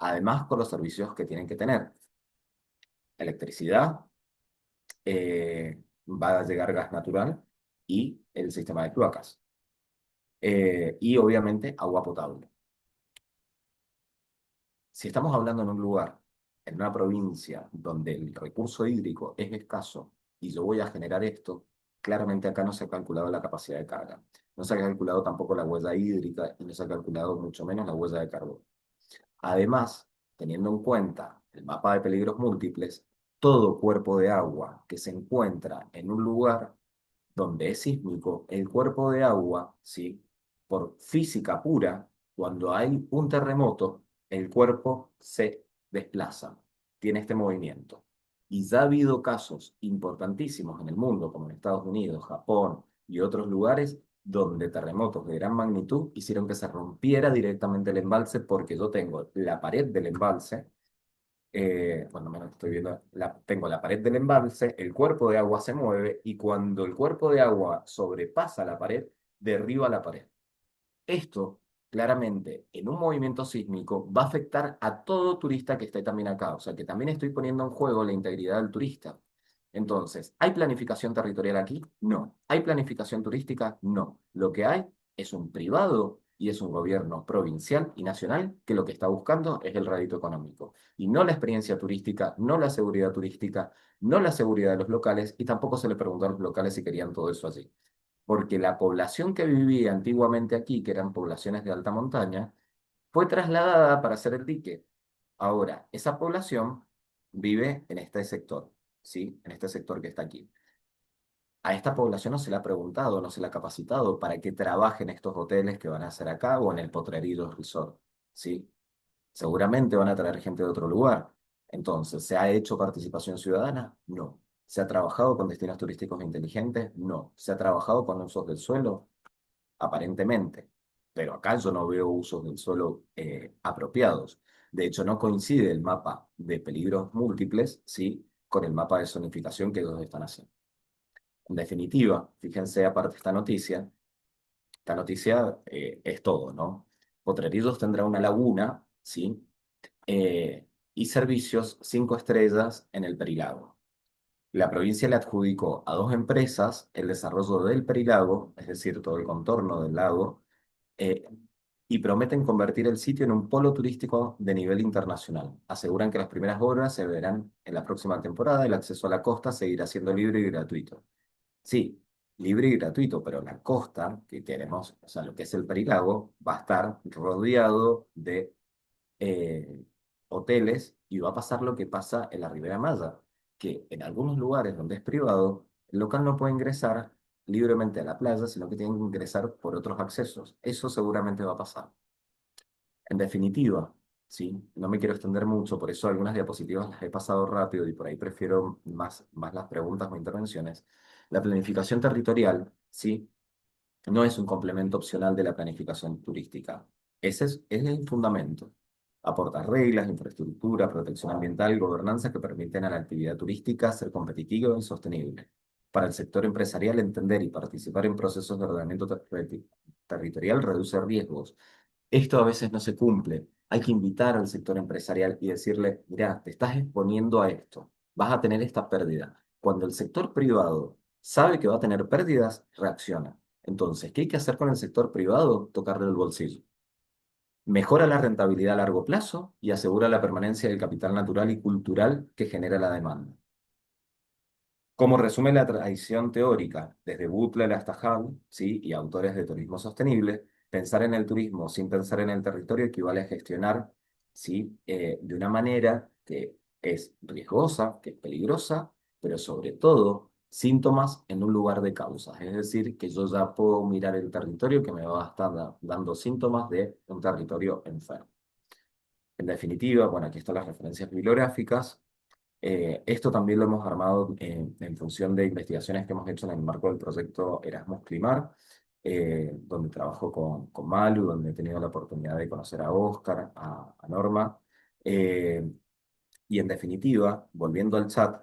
[SPEAKER 3] además con los servicios que tienen que tener. Electricidad, va a llegar gas natural y el sistema de cloacas. Y obviamente agua potable. Si estamos hablando en un lugar, en una provincia donde el recurso hídrico es escaso y yo voy a generar esto, claramente acá no se ha calculado la capacidad de carga. No se ha calculado tampoco la huella hídrica y no se ha calculado mucho menos la huella de carbono. Además, teniendo en cuenta el mapa de peligros múltiples, todo cuerpo de agua que se encuentra en un lugar donde es sísmico, el cuerpo de agua, ¿sí? Por física pura, cuando hay un terremoto, el cuerpo se desplaza, tiene este movimiento. Y ya ha habido casos importantísimos en el mundo, como en Estados Unidos, Japón y otros lugares, donde terremotos de gran magnitud hicieron que se rompiera directamente el embalse, porque yo tengo la pared del embalse, cuando menos estoy viendo, tengo la pared del embalse, el cuerpo de agua se mueve y cuando el cuerpo de agua sobrepasa la pared, derriba la pared. Esto, claramente, en un movimiento sísmico, va a afectar a todo turista que esté también acá. O sea, que también estoy poniendo en juego la integridad del turista. Entonces, ¿hay planificación territorial aquí? No. ¿Hay planificación turística? No. Lo que hay es un privado y es un gobierno provincial y nacional que lo que está buscando es el rédito económico. Y no la experiencia turística, no la seguridad turística, no la seguridad de los locales, y tampoco se le preguntó a los locales si querían todo eso allí, porque la población que vivía antiguamente aquí, que eran poblaciones de alta montaña, fue trasladada para hacer el dique. Ahora, esa población vive en este sector, ¿sí? En este sector que está aquí. A esta población no se le ha preguntado, no se le ha capacitado para que trabaje en estos hoteles que van a hacer acá o en el Potrerillos Resort, ¿sí? Seguramente van a traer gente de otro lugar. Entonces, ¿se ha hecho participación ciudadana? No. ¿Se ha trabajado con destinos turísticos inteligentes? No. ¿Se ha trabajado con usos del suelo? Aparentemente. Pero acá yo no veo usos del suelo apropiados. De hecho, no coincide el mapa de peligros múltiples, ¿sí? Con el mapa de zonificación que ellos están haciendo. En definitiva, fíjense aparte esta noticia es todo, ¿no? Potrerillos tendrá una laguna, ¿sí? Y servicios 5 estrellas en el Perilago. La provincia le adjudicó a 2 empresas el desarrollo del Perilago, es decir, todo el contorno del lago, eh, y prometen convertir el sitio en un polo turístico de nivel internacional. Aseguran que las primeras obras se verán en la próxima temporada y el acceso a la costa seguirá siendo libre y gratuito. Sí, libre y gratuito, pero la costa que queremos, o sea, lo que es el Perilago, va a estar rodeado de eh, hoteles y va a pasar lo que pasa en la Ribera Maya, que en algunos lugares donde es privado, el local no puede ingresar libremente a la playa, sino que tiene que ingresar por otros accesos. Eso seguramente va a pasar. En definitiva, sí, no me quiero extender mucho, por eso algunas diapositivas las he pasado rápido y por ahí prefiero más las preguntas o intervenciones. La planificación territorial, sí, no es un complemento opcional de la planificación turística. Es el fundamento. Aporta reglas, infraestructura, protección ambiental y gobernanza que permiten a la actividad turística ser competitiva y sostenible. Para el sector empresarial, entender y participar en procesos de ordenamiento territorial reduce riesgos. Esto a veces no se cumple. Hay que invitar al sector empresarial y decirle, mira, te estás exponiendo a esto, vas a tener esta pérdida. Cuando el sector privado sabe que va a tener pérdidas, reacciona. Entonces, ¿qué hay que hacer con el sector privado? Tocarle el bolsillo. Mejora la rentabilidad a largo plazo y asegura la permanencia del capital natural y cultural que genera la demanda. Como resume la tradición teórica, desde Butler hasta Hall, ¿sí? Y autores de turismo sostenible, pensar en el turismo sin pensar en el territorio equivale a gestionar, ¿sí? De una manera que es riesgosa, que es peligrosa, pero sobre todo síntomas en un lugar de causas. Es decir, que yo ya puedo mirar el territorio que me va a estar dando síntomas de un territorio enfermo. En definitiva, bueno, aquí están las referencias bibliográficas. Esto también lo hemos armado en función de investigaciones que hemos hecho en el marco del proyecto Erasmus Climar, donde trabajo con Malu, donde he tenido la oportunidad de conocer a Oscar, a Norma. Eh, y en definitiva, volviendo al chat,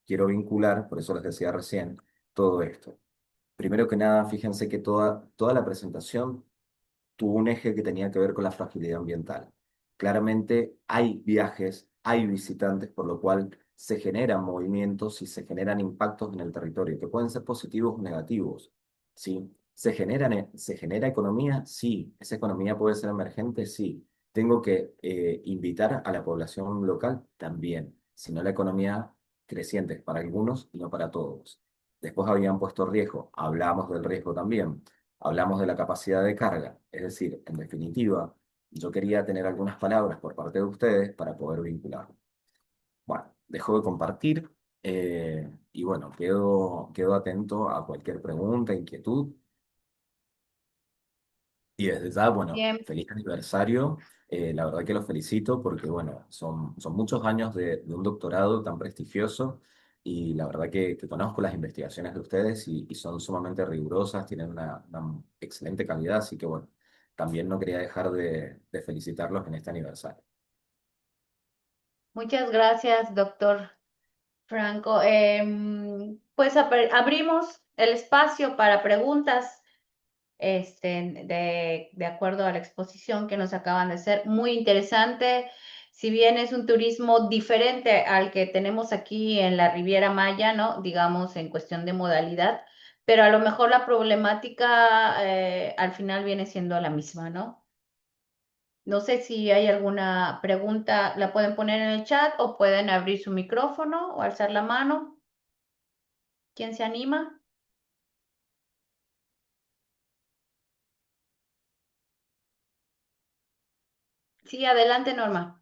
[SPEAKER 3] quiero vincular, por eso les decía recién, todo esto. Primero que nada, fíjense que toda la presentación tuvo un eje que tenía que ver con la fragilidad ambiental. Claramente hay viajes, hay visitantes, por lo cual se generan movimientos y se generan impactos en el territorio, que pueden ser positivos o negativos, ¿sí? Se genera economía? Sí. ¿Esa economía puede ser emergente? Sí. ¿Tengo que invitar a la población local? También. Si no, la economía creciente es para algunos y no para todos. Después habían puesto riesgo. Hablamos del riesgo también. Hablamos de la capacidad de carga, es decir, en definitiva, yo quería tener algunas palabras por parte de ustedes para poder vincular. Bueno, dejo de compartir y bueno, quedo atento a cualquier pregunta, inquietud y desde ya, bueno,
[SPEAKER 2] Bien.
[SPEAKER 3] feliz aniversario. La verdad que los felicito porque, bueno, son muchos años de un doctorado tan prestigioso y la verdad que conozco las investigaciones de ustedes y son sumamente rigurosas, tienen una excelente calidad, así que, bueno, también no quería dejar de felicitarlos en este aniversario.
[SPEAKER 2] Muchas gracias, doctor Franco. Pues abrimos el espacio para preguntas, de acuerdo a la exposición que nos acaban de hacer. Muy interesante. Si bien es un turismo diferente al que tenemos aquí en la Riviera Maya, ¿no? Digamos, en cuestión de modalidad, pero a lo mejor la problemática al final viene siendo la misma, ¿no? No sé si hay alguna pregunta, la pueden poner en el chat o pueden abrir su micrófono o alzar la mano. ¿Quién se anima? Sí, adelante, Norma.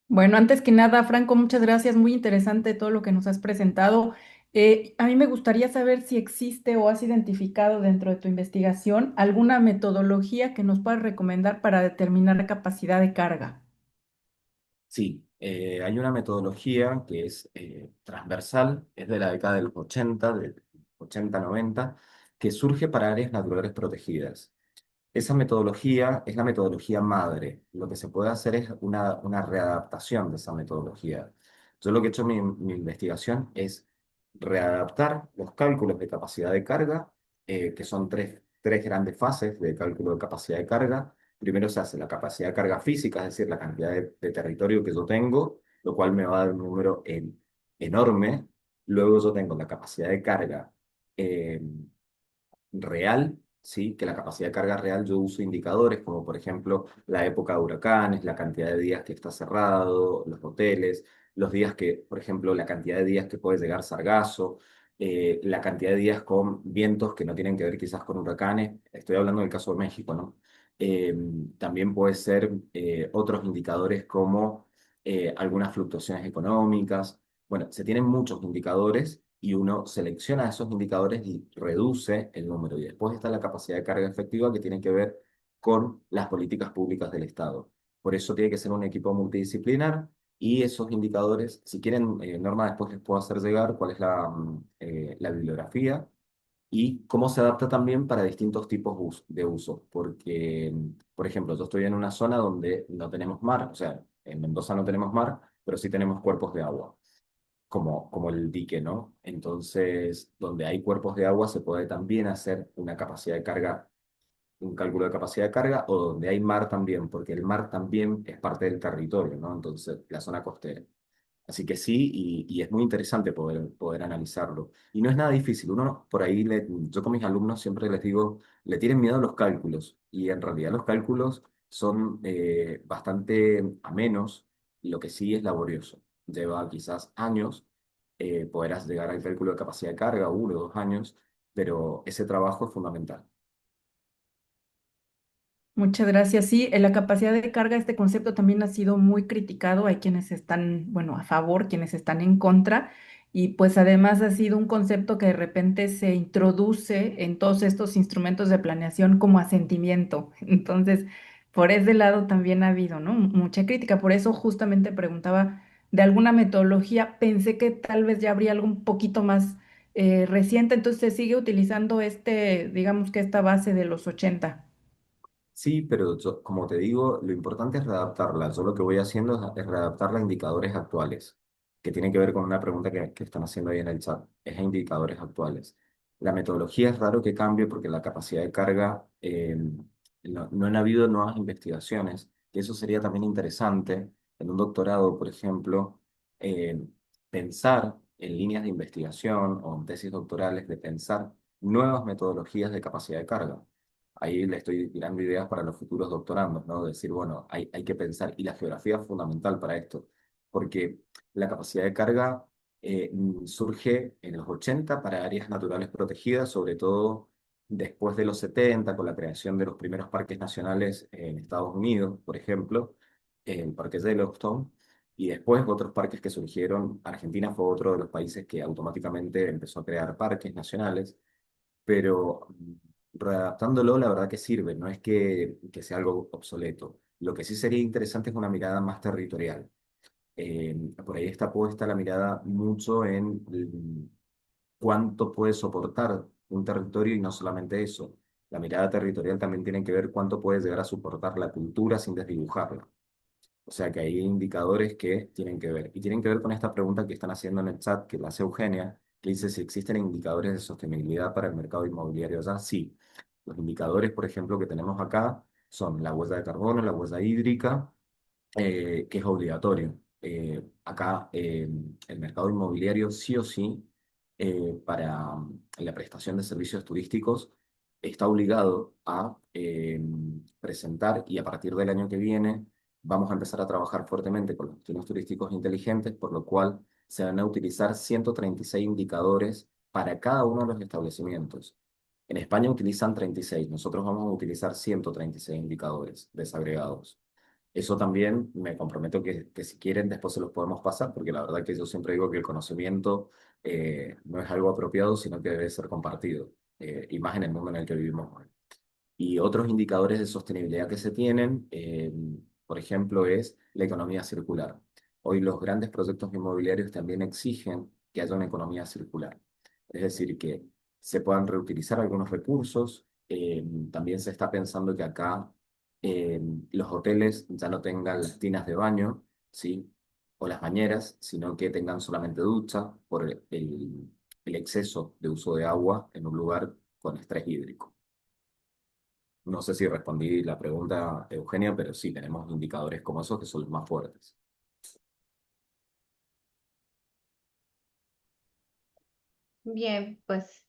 [SPEAKER 4] Bueno, antes que nada, Franco, muchas gracias. Muy interesante todo lo que nos has presentado. A mí me gustaría saber si existe o has identificado dentro de tu investigación alguna metodología que nos puedas recomendar para determinar la capacidad de carga.
[SPEAKER 3] Sí, hay una metodología que es transversal, es de la década de los 80, del 80-90, que surge para áreas naturales protegidas. Esa metodología es la metodología madre. Lo que se puede hacer es una readaptación de esa metodología. Yo lo que he hecho en mi investigación es readaptar los cálculos de capacidad de carga, que son tres grandes fases de cálculo de capacidad de carga. Primero se hace la capacidad de carga física, es decir, la cantidad de territorio que yo tengo, lo cual me va a dar un número enorme. Luego yo tengo la capacidad de carga eh, real, ¿sí? Que la capacidad de carga real yo uso indicadores como por ejemplo la época de huracanes, la cantidad de días que está cerrado, los hoteles, los días que, por ejemplo, la cantidad de días que puede llegar sargazo. la cantidad de días con vientos que no tienen que ver quizás con huracanes. Estoy hablando del caso de México, ¿no? Eh, También puede ser otros indicadores como algunas fluctuaciones económicas. Bueno, se tienen muchos indicadores y uno selecciona esos indicadores y reduce el número. Y después está la capacidad de carga efectiva que tiene que ver con las políticas públicas del Estado. Por eso tiene que ser un equipo multidisciplinar y esos indicadores, si quieren, Norma, después les puedo hacer llegar cuál es la bibliografía y cómo se adapta también para distintos tipos de uso. Porque, por ejemplo, yo estoy en una zona donde no tenemos mar, o sea, en Mendoza no tenemos mar, pero sí tenemos cuerpos de agua, como el dique, ¿no? Entonces, donde hay cuerpos de agua se puede también hacer una capacidad de carga, un cálculo de capacidad de carga, o donde hay mar también, porque el mar también es parte del territorio, ¿no? Entonces, la zona costera. Así que sí, y es muy interesante poder analizarlo. Y no es nada difícil. Uno por ahí, yo con mis alumnos siempre les digo, le tienen miedo a los cálculos. Y en realidad los cálculos son bastante amenos, lo que sí es laborioso. Lleva quizás años, podrás llegar al cálculo de capacidad de carga, 1 o 2 años, pero ese trabajo es fundamental.
[SPEAKER 4] Muchas gracias. Sí, en la capacidad de carga, este concepto también ha sido muy criticado. Hay quienes están, bueno, a favor, quienes están en contra. Y pues además ha sido un concepto que de repente se introduce en todos estos instrumentos de planeación como asentimiento. Entonces, por ese lado también ha habido, ¿no? Mucha crítica. Por eso justamente preguntaba de alguna metodología. Pensé que tal vez ya habría algo un poquito más reciente. Entonces se sigue utilizando este, digamos que esta base de los 80.
[SPEAKER 3] Sí, pero como te digo, lo importante es readaptarla. Yo lo que voy haciendo es readaptarla a indicadores actuales, que tiene que ver con una pregunta que están haciendo ahí en el chat. Es a indicadores actuales. La metodología es raro que cambie porque la capacidad de carga, no han habido nuevas investigaciones, que eso sería también interesante en un doctorado, por ejemplo, eh, pensar en líneas de investigación o en tesis doctorales de pensar nuevas metodologías de capacidad de carga. Ahí le estoy tirando ideas para los futuros doctorandos, ¿no? Decir, bueno, hay que pensar, y la geografía es fundamental para esto, porque la capacidad de carga surge en los 80 para áreas naturales protegidas, sobre todo después de los 70 con la creación de los primeros parques nacionales en Estados Unidos, por ejemplo, el Parque Yellowstone, y después otros parques que surgieron. Argentina fue otro de los países que automáticamente empezó a crear parques nacionales, pero readaptándolo, la verdad que sirve, no es que sea algo obsoleto. Lo que sí sería interesante es una mirada más territorial. Por ahí está puesta la mirada mucho en cuánto puede soportar un territorio y no solamente eso. La mirada territorial también tiene que ver cuánto puede llegar a soportar la cultura sin desdibujarla. O sea que hay indicadores que tienen que ver. Y tienen que ver con esta pregunta que están haciendo en el chat, que la hace Eugenia, que dice si existen indicadores de sostenibilidad para el mercado inmobiliario allá. Sí. Los indicadores, por ejemplo, que tenemos acá son la huella de carbono, la huella hídrica, que es obligatorio. Acá el mercado inmobiliario sí o sí, para la prestación de servicios turísticos, está obligado a presentar, y a partir del año que viene vamos a empezar a trabajar fuertemente con los destinos turísticos inteligentes, por lo cual se van a utilizar 136 indicadores para cada uno de los establecimientos. En España utilizan 36, nosotros vamos a utilizar 136 indicadores desagregados. Eso también me comprometo que si quieren después se los podemos pasar, porque la verdad que yo siempre digo que el conocimiento no es algo apropiado, sino que debe ser compartido, y más en el mundo en el que vivimos hoy. Y otros indicadores de sostenibilidad que se tienen, por ejemplo, es la economía circular. Hoy los grandes proyectos inmobiliarios también exigen que haya una economía circular. Es decir, que se puedan reutilizar algunos recursos. También se está pensando que acá los hoteles ya no tengan las tinas de baño, ¿sí? O las bañeras, sino que tengan solamente ducha por el exceso de uso de agua en un lugar con estrés hídrico. No sé si respondí la pregunta, Eugenia, pero sí, tenemos indicadores como esos que son los más fuertes.
[SPEAKER 2] Bien, pues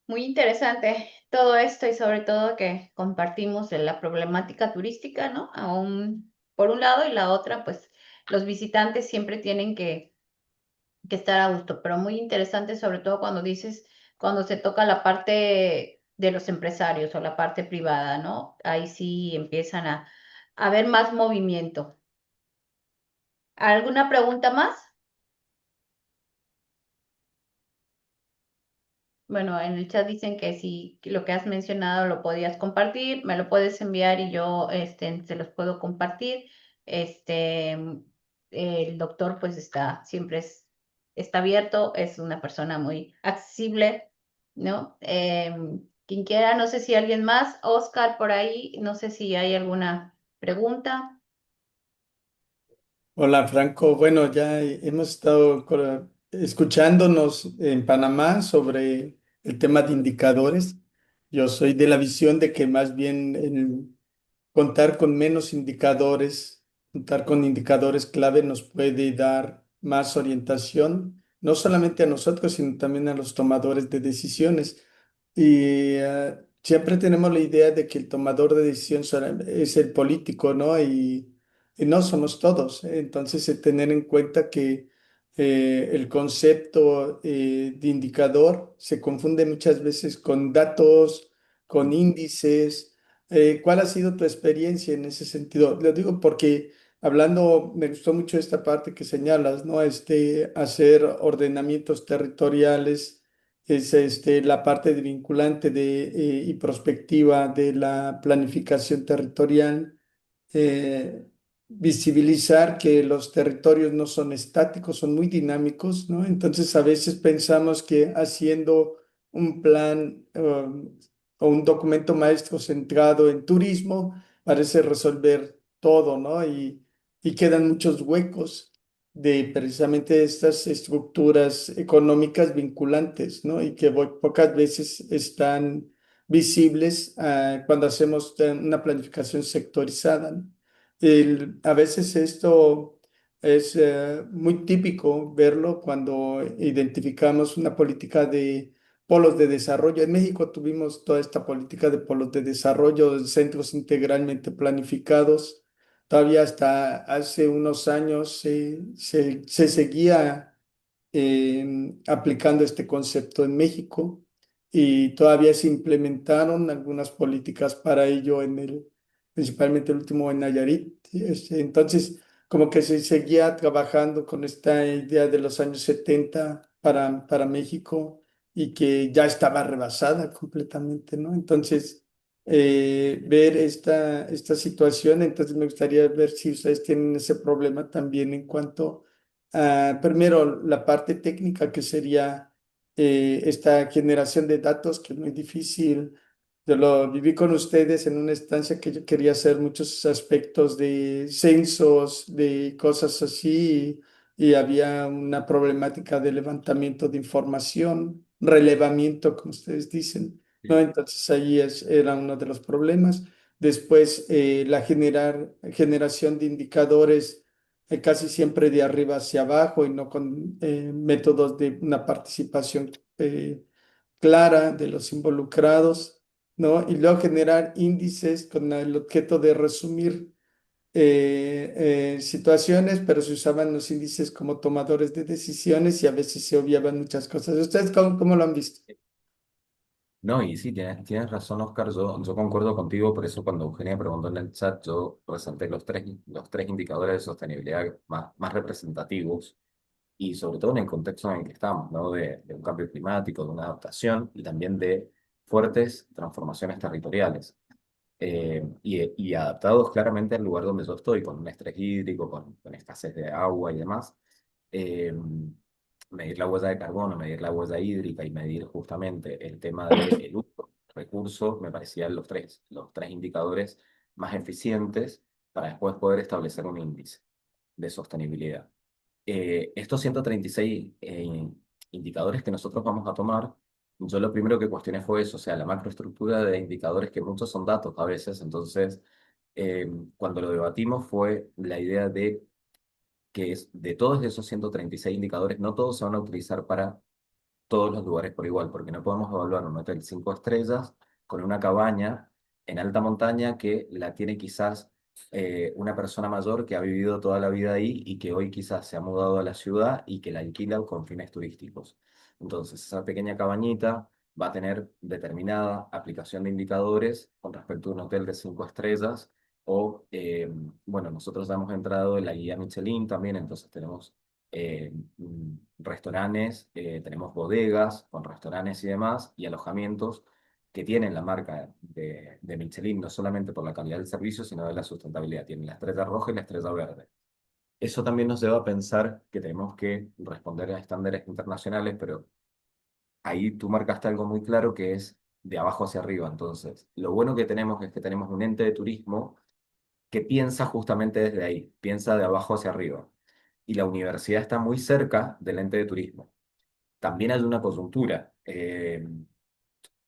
[SPEAKER 2] muy interesante todo esto y sobre todo que compartimos de la problemática turística, ¿no? Por un lado y la otra, pues los visitantes siempre tienen que que estar a gusto, pero muy interesante sobre todo cuando dices, cuando se toca la parte de los empresarios o la parte privada, ¿no? Ahí sí empiezan a ver más movimiento. ¿Alguna pregunta más? Bueno, en el chat dicen que si lo que has mencionado lo podías compartir, me lo puedes enviar y yo se los puedo compartir. Este, el doctor pues siempre está abierto, es una persona muy accesible, ¿no? Quien quiera, no sé si alguien más, Oscar por ahí, no sé si hay alguna pregunta.
[SPEAKER 1] Hola Franco, bueno, ya hemos estado escuchándonos en Panamá sobre el tema de indicadores. Yo soy de la visión de que más bien contar con menos indicadores, contar con indicadores clave nos puede dar más orientación, no solamente a nosotros, sino también a los tomadores de decisiones. Y siempre tenemos la idea de que el tomador de decisión es el político, ¿no? Y no somos todos. Entonces, tener en cuenta que el concepto de indicador se confunde muchas veces con datos, con índices. ¿Cuál ha sido tu experiencia en ese sentido? Lo digo porque hablando, me gustó mucho esta parte que señalas, ¿no? Hacer ordenamientos territoriales es la parte de vinculante y prospectiva de la planificación territorial, eh, visibilizar que los territorios no son estáticos, son muy dinámicos, ¿no? Entonces a veces pensamos que haciendo un plan o un documento maestro centrado en turismo parece resolver todo, ¿no? Y quedan muchos huecos de precisamente estas estructuras económicas vinculantes, ¿no? Y que pocas veces están visibles cuando hacemos una planificación sectorizada, ¿no? A veces esto es muy típico verlo cuando identificamos una política de polos de desarrollo. En México tuvimos toda esta política de polos de desarrollo, de centros integralmente planificados. Todavía hasta hace unos años se seguía aplicando este concepto en México y todavía se implementaron algunas políticas para ello principalmente el último en Nayarit. Entonces, como que se seguía trabajando con esta idea de los años 70 para México y que ya estaba rebasada completamente, ¿no? Entonces, ver esta situación, entonces me gustaría ver si ustedes tienen ese problema también en cuanto primero, la parte técnica que sería esta generación de datos, que es muy difícil. Yo lo viví con ustedes en una estancia que yo quería hacer muchos aspectos de censos, de cosas así, y había una problemática de levantamiento de información, relevamiento, como ustedes dicen, ¿no?
[SPEAKER 3] Sí.
[SPEAKER 1] Entonces ahí era uno de los problemas. Después, la generación de indicadores casi siempre de arriba hacia abajo y no con métodos de una participación clara de los involucrados, ¿no? Y luego generar índices con el objeto de resumir situaciones, pero se usaban los índices como tomadores de decisiones y a veces se obviaban muchas cosas. ¿Ustedes cómo lo han visto?
[SPEAKER 3] No, y sí, tienes razón, Oscar. Yo concuerdo contigo, por eso cuando Eugenia preguntó en el chat, yo resalté los tres indicadores de sostenibilidad más representativos y sobre todo en el contexto en el que estamos, ¿no? De un cambio climático, de una adaptación y también de fuertes transformaciones territoriales y adaptados claramente al lugar donde yo estoy, con un estrés hídrico, con escasez de agua y demás. eh, Medir la huella de carbono, medir la huella hídrica y medir justamente el tema del uso de recursos me parecían los tres indicadores más eficientes para después poder establecer un índice de sostenibilidad. Estos 136 indicadores que nosotros vamos a tomar, yo lo primero que cuestioné fue eso, o sea, la macroestructura de indicadores, que muchos son datos a veces, entonces, cuando lo debatimos fue la idea de que es de todos esos 136 indicadores, no todos se van a utilizar para todos los lugares por igual, porque no podemos evaluar un hotel 5 estrellas con una cabaña en alta montaña que la tiene quizás una persona mayor que ha vivido toda la vida ahí y que hoy quizás se ha mudado a la ciudad y que la alquila con fines turísticos. Entonces, esa pequeña cabañita va a tener determinada aplicación de indicadores con respecto a un hotel de 5 estrellas o, bueno, nosotros hemos entrado en la guía Michelin también, entonces tenemos restaurantes, tenemos bodegas con restaurantes y demás y alojamientos que tienen la marca de Michelin, no solamente por la calidad del servicio, sino de la sustentabilidad. Tienen la estrella roja y la estrella verde. Eso también nos lleva a pensar que tenemos que responder a estándares internacionales, pero ahí tú marcaste algo muy claro que es de abajo hacia arriba. Entonces, lo bueno que tenemos es que tenemos un ente de turismo que piensa justamente desde ahí, piensa de abajo hacia arriba. Y la universidad está muy cerca del ente de turismo. También hay una coyuntura.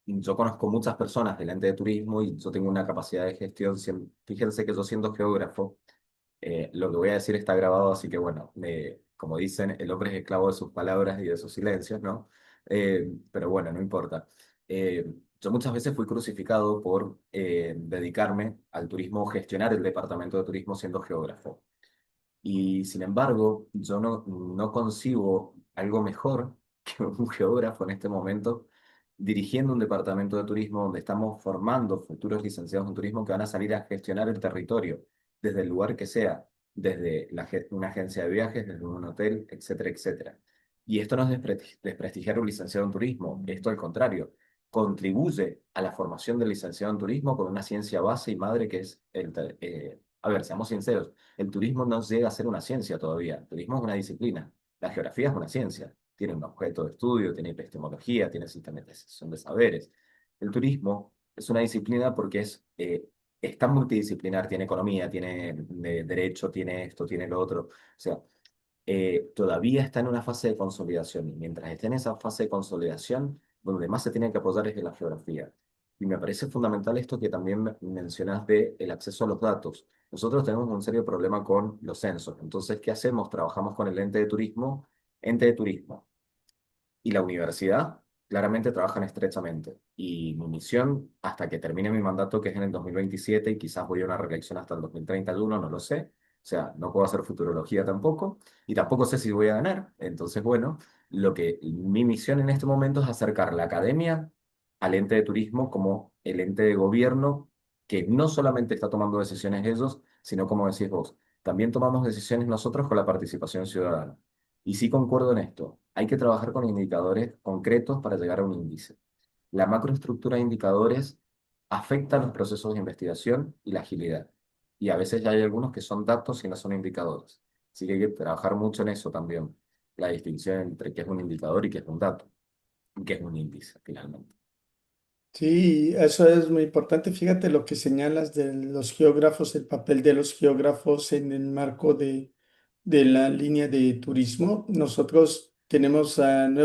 [SPEAKER 3] Yo conozco muchas personas del ente de turismo y yo tengo una capacidad de gestión. Fíjense que yo siendo geógrafo, lo que voy a decir está grabado, así que bueno, como dicen, el hombre es esclavo de sus palabras y de sus silencios, ¿no? Pero bueno, no importa. Yo muchas veces fui crucificado por dedicarme al turismo, gestionar el departamento de turismo siendo geógrafo. Y sin embargo, yo no concibo algo mejor que un geógrafo en este momento dirigiendo un departamento de turismo donde estamos formando futuros licenciados en turismo que van a salir a gestionar el territorio desde el lugar que sea, desde una agencia de viajes, desde un hotel, etcétera, etcétera. Y esto no es desprestigiar un licenciado en turismo, esto al contrario, contribuye a la formación del licenciado en turismo con una ciencia base y madre que es a ver, seamos sinceros, el turismo no llega a ser una ciencia todavía. El turismo es una disciplina. La geografía es una ciencia. Tiene un objeto de estudio, tiene epistemología, tiene sistematización de saberes. El turismo es una disciplina porque es tan multidisciplinar. Tiene economía, tiene derecho, tiene esto, tiene lo otro. O sea, todavía está en una fase de consolidación. Y mientras esté en esa fase de consolidación, donde más se tiene que apoyar es en la geografía. Y me parece fundamental esto que también mencionas de el acceso a los datos. Nosotros tenemos un serio problema con los censos. Entonces, ¿qué hacemos? Trabajamos con el ente de turismo y la universidad claramente trabajan estrechamente. Y mi misión, hasta que termine mi mandato, que es en el 2027, y quizás voy a una reelección hasta el 2031, no lo sé. O sea, no puedo hacer futurología tampoco, y tampoco sé si voy a ganar. Entonces, bueno, mi misión en este momento es acercar la academia al ente de turismo como el ente de gobierno que no solamente está tomando decisiones ellos, sino como decís vos, también tomamos decisiones nosotros con la participación ciudadana. Y sí concuerdo en esto. Hay que trabajar con indicadores concretos para llegar a un índice. La macroestructura de indicadores afecta los procesos de investigación y la agilidad. Y a veces ya hay algunos que son datos y no son indicadores. Así que hay que trabajar mucho en eso también. La distinción entre qué es un indicador y qué es un dato. Y qué es un índice, finalmente.
[SPEAKER 1] Sí, eso es muy importante. Fíjate lo que señalas de los geógrafos, el papel de los geógrafos en el marco de la línea de turismo. Nosotros tenemos,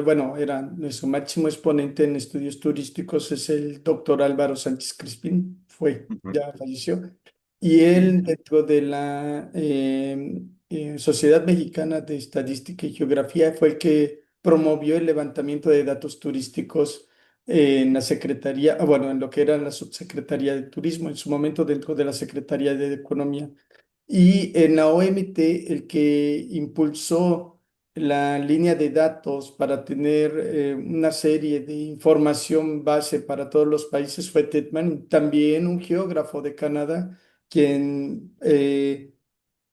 [SPEAKER 1] bueno, era nuestro máximo exponente en estudios turísticos es el doctor Álvaro Sánchez Crispín,
[SPEAKER 3] Ujú.
[SPEAKER 1] ya falleció. Y
[SPEAKER 3] Sí.
[SPEAKER 1] él, dentro de la Sociedad Mexicana de Estadística y Geografía, fue el que promovió el levantamiento de datos turísticos en la Secretaría, bueno, en lo que era la Subsecretaría de Turismo, en su momento dentro de la Secretaría de Economía. Y en la OMT, el que impulsó la línea de datos para tener una serie de información base para todos los países fue Tedman, también un geógrafo de Canadá, quien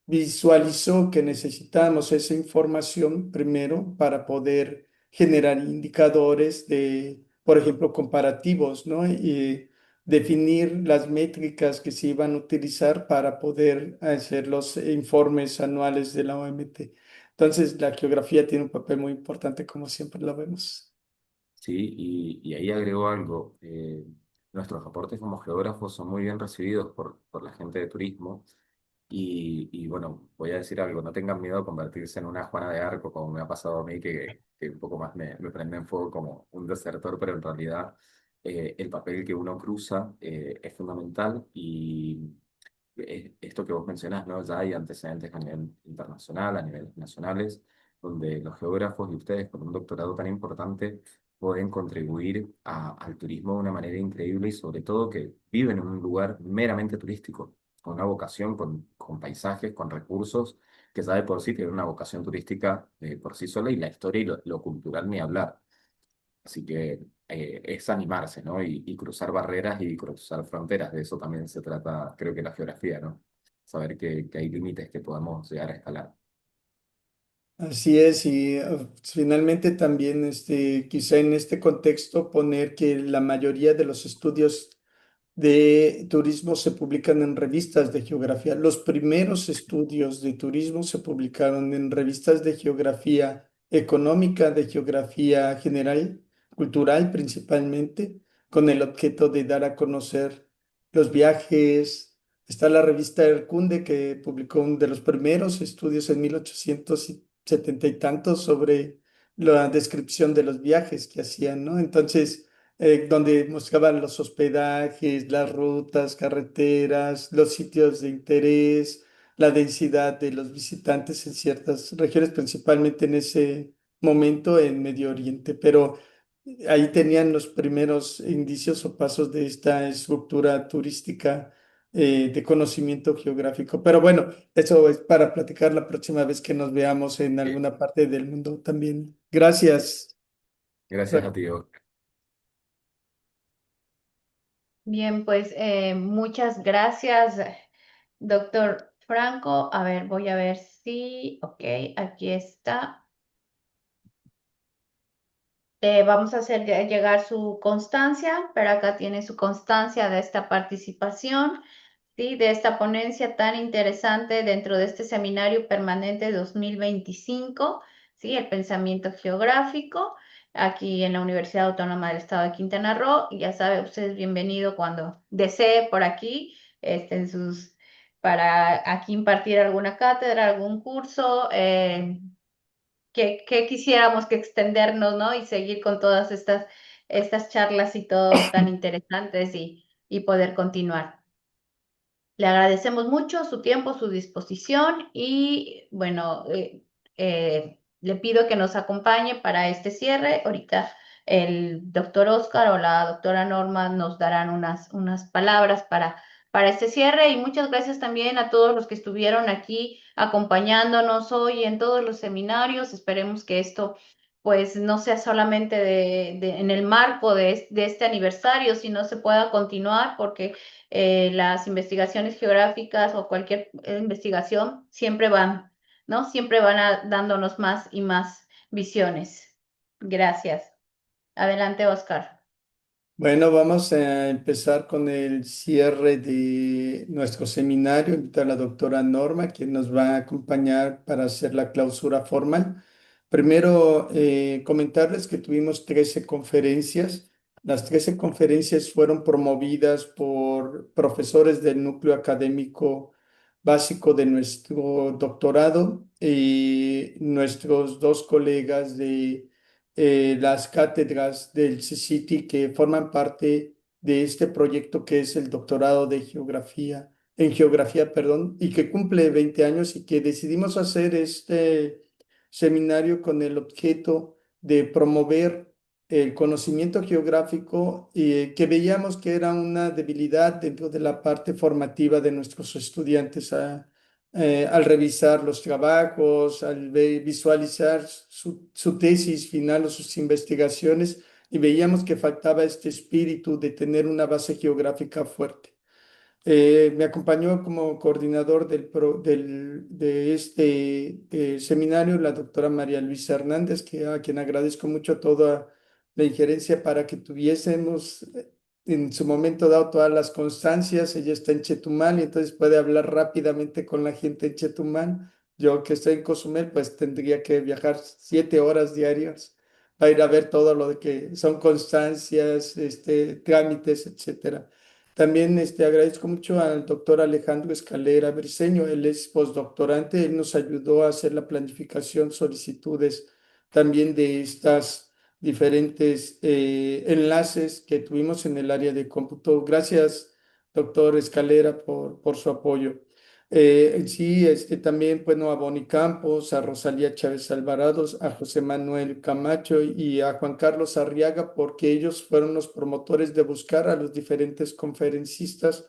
[SPEAKER 1] visualizó que necesitábamos esa información primero para poder generar indicadores de, por ejemplo, comparativos, ¿no? Y definir las métricas que se iban a utilizar para poder hacer los informes anuales de la OMT. Entonces, la geografía tiene un papel muy importante, como siempre lo vemos.
[SPEAKER 3] Sí, y ahí agrego algo. Nuestros aportes como geógrafos son muy bien recibidos por la gente de turismo. Y bueno, voy a decir algo, no tengan miedo a convertirse en una Juana de Arco, como me ha pasado a mí, que un poco más me prende en fuego como un desertor, pero en realidad el papel que uno cruza es fundamental y esto que vos mencionás, ¿no? Ya hay antecedentes a nivel internacional, a niveles nacionales, donde los geógrafos y ustedes con un doctorado tan importante pueden contribuir al turismo de una manera increíble y sobre todo que viven en un lugar meramente turístico. con una vocación, con paisajes, con recursos, que ya de por sí tiene una vocación turística por sí sola y la historia y lo cultural ni hablar. Así que es animarse, ¿no? Y cruzar barreras y cruzar fronteras. De eso también se trata, creo que la geografía, ¿no? Saber que hay límites que podamos llegar a escalar.
[SPEAKER 1] Así es, y finalmente también quizá en este contexto poner que la mayoría de los estudios de turismo se publican en revistas de geografía. Los primeros estudios de turismo se publicaron en revistas de geografía económica, de geografía general, cultural principalmente, con el objeto de dar a conocer los viajes. Está la revista Ercunde que publicó uno de los primeros estudios en 1870 y tantos sobre la descripción de los viajes que hacían, ¿no? Entonces, donde mostraban los hospedajes, las rutas, carreteras, los sitios de interés, la densidad de los visitantes en ciertas regiones, principalmente en ese momento en Medio Oriente. Pero ahí tenían los primeros indicios o pasos de esta estructura turística de conocimiento geográfico. Pero bueno, eso es para platicar la próxima vez que nos veamos en
[SPEAKER 3] Eh,
[SPEAKER 1] alguna parte del mundo también. Gracias.
[SPEAKER 3] Gracias a ti, Oscar.
[SPEAKER 2] Bien, pues muchas gracias, doctor Franco. A ver, voy a ver si, ok, aquí está. Vamos a hacer llegar su constancia, pero acá tiene su constancia de esta participación, ¿sí? De esta ponencia tan interesante dentro de este seminario permanente 2025, ¿sí? El pensamiento geográfico, aquí en la Universidad Autónoma del Estado de Quintana Roo. Y ya sabe, usted es bienvenido cuando desee por aquí, en para aquí impartir alguna cátedra, algún curso. Que quisiéramos que extendernos, ¿no? Y seguir con todas estas charlas y todo tan interesantes y poder continuar. Le agradecemos mucho su tiempo, su disposición y bueno, le pido que nos acompañe para este cierre. Ahorita el doctor Oscar o la doctora Norma nos darán unas palabras para este cierre y muchas gracias también a todos los que estuvieron aquí acompañándonos hoy en todos los seminarios. Esperemos que esto pues no sea solamente en el marco de este aniversario, sino se pueda continuar porque las investigaciones geográficas o cualquier investigación siempre van, ¿no? Siempre van dándonos más y más visiones. Gracias. Adelante, Oscar.
[SPEAKER 1] Bueno, vamos a empezar con el cierre de nuestro seminario. Invitar a la doctora Norma, quien nos va a acompañar para hacer la clausura formal. Primero, comentarles que tuvimos 13 conferencias. Las 13 conferencias fueron promovidas por profesores del núcleo académico básico de nuestro doctorado y nuestros dos colegas de las cátedras del CCT que forman parte de este proyecto que es el doctorado de geografía, en geografía, perdón, y que cumple 20 años y que decidimos hacer este seminario con el objeto de promover el conocimiento geográfico y que veíamos que era una debilidad dentro de la parte formativa de nuestros estudiantes. Al revisar los trabajos, al visualizar su tesis final o sus investigaciones, y veíamos que faltaba este espíritu de tener una base geográfica fuerte. Me acompañó como coordinador de este seminario la doctora María Luisa Hernández, a quien agradezco mucho toda la injerencia para que tuviésemos en su momento dado todas las constancias. Ella está en Chetumal y entonces puede hablar rápidamente con la gente en Chetumal. Yo que estoy en Cozumel, pues tendría que viajar 7 horas diarias para ir a ver todo lo de que son constancias, trámites, etcétera. También agradezco mucho al doctor Alejandro Escalera Briceño, él es postdoctorante, él nos ayudó a hacer la planificación, solicitudes también de estas diferentes enlaces que tuvimos en el área de cómputo. Gracias, doctor Escalera, por su apoyo. En sí, también, bueno, a Boni Campos, a Rosalía Chávez Alvarado, a José Manuel Camacho y a Juan Carlos Arriaga, porque ellos fueron los promotores de buscar a los diferentes conferencistas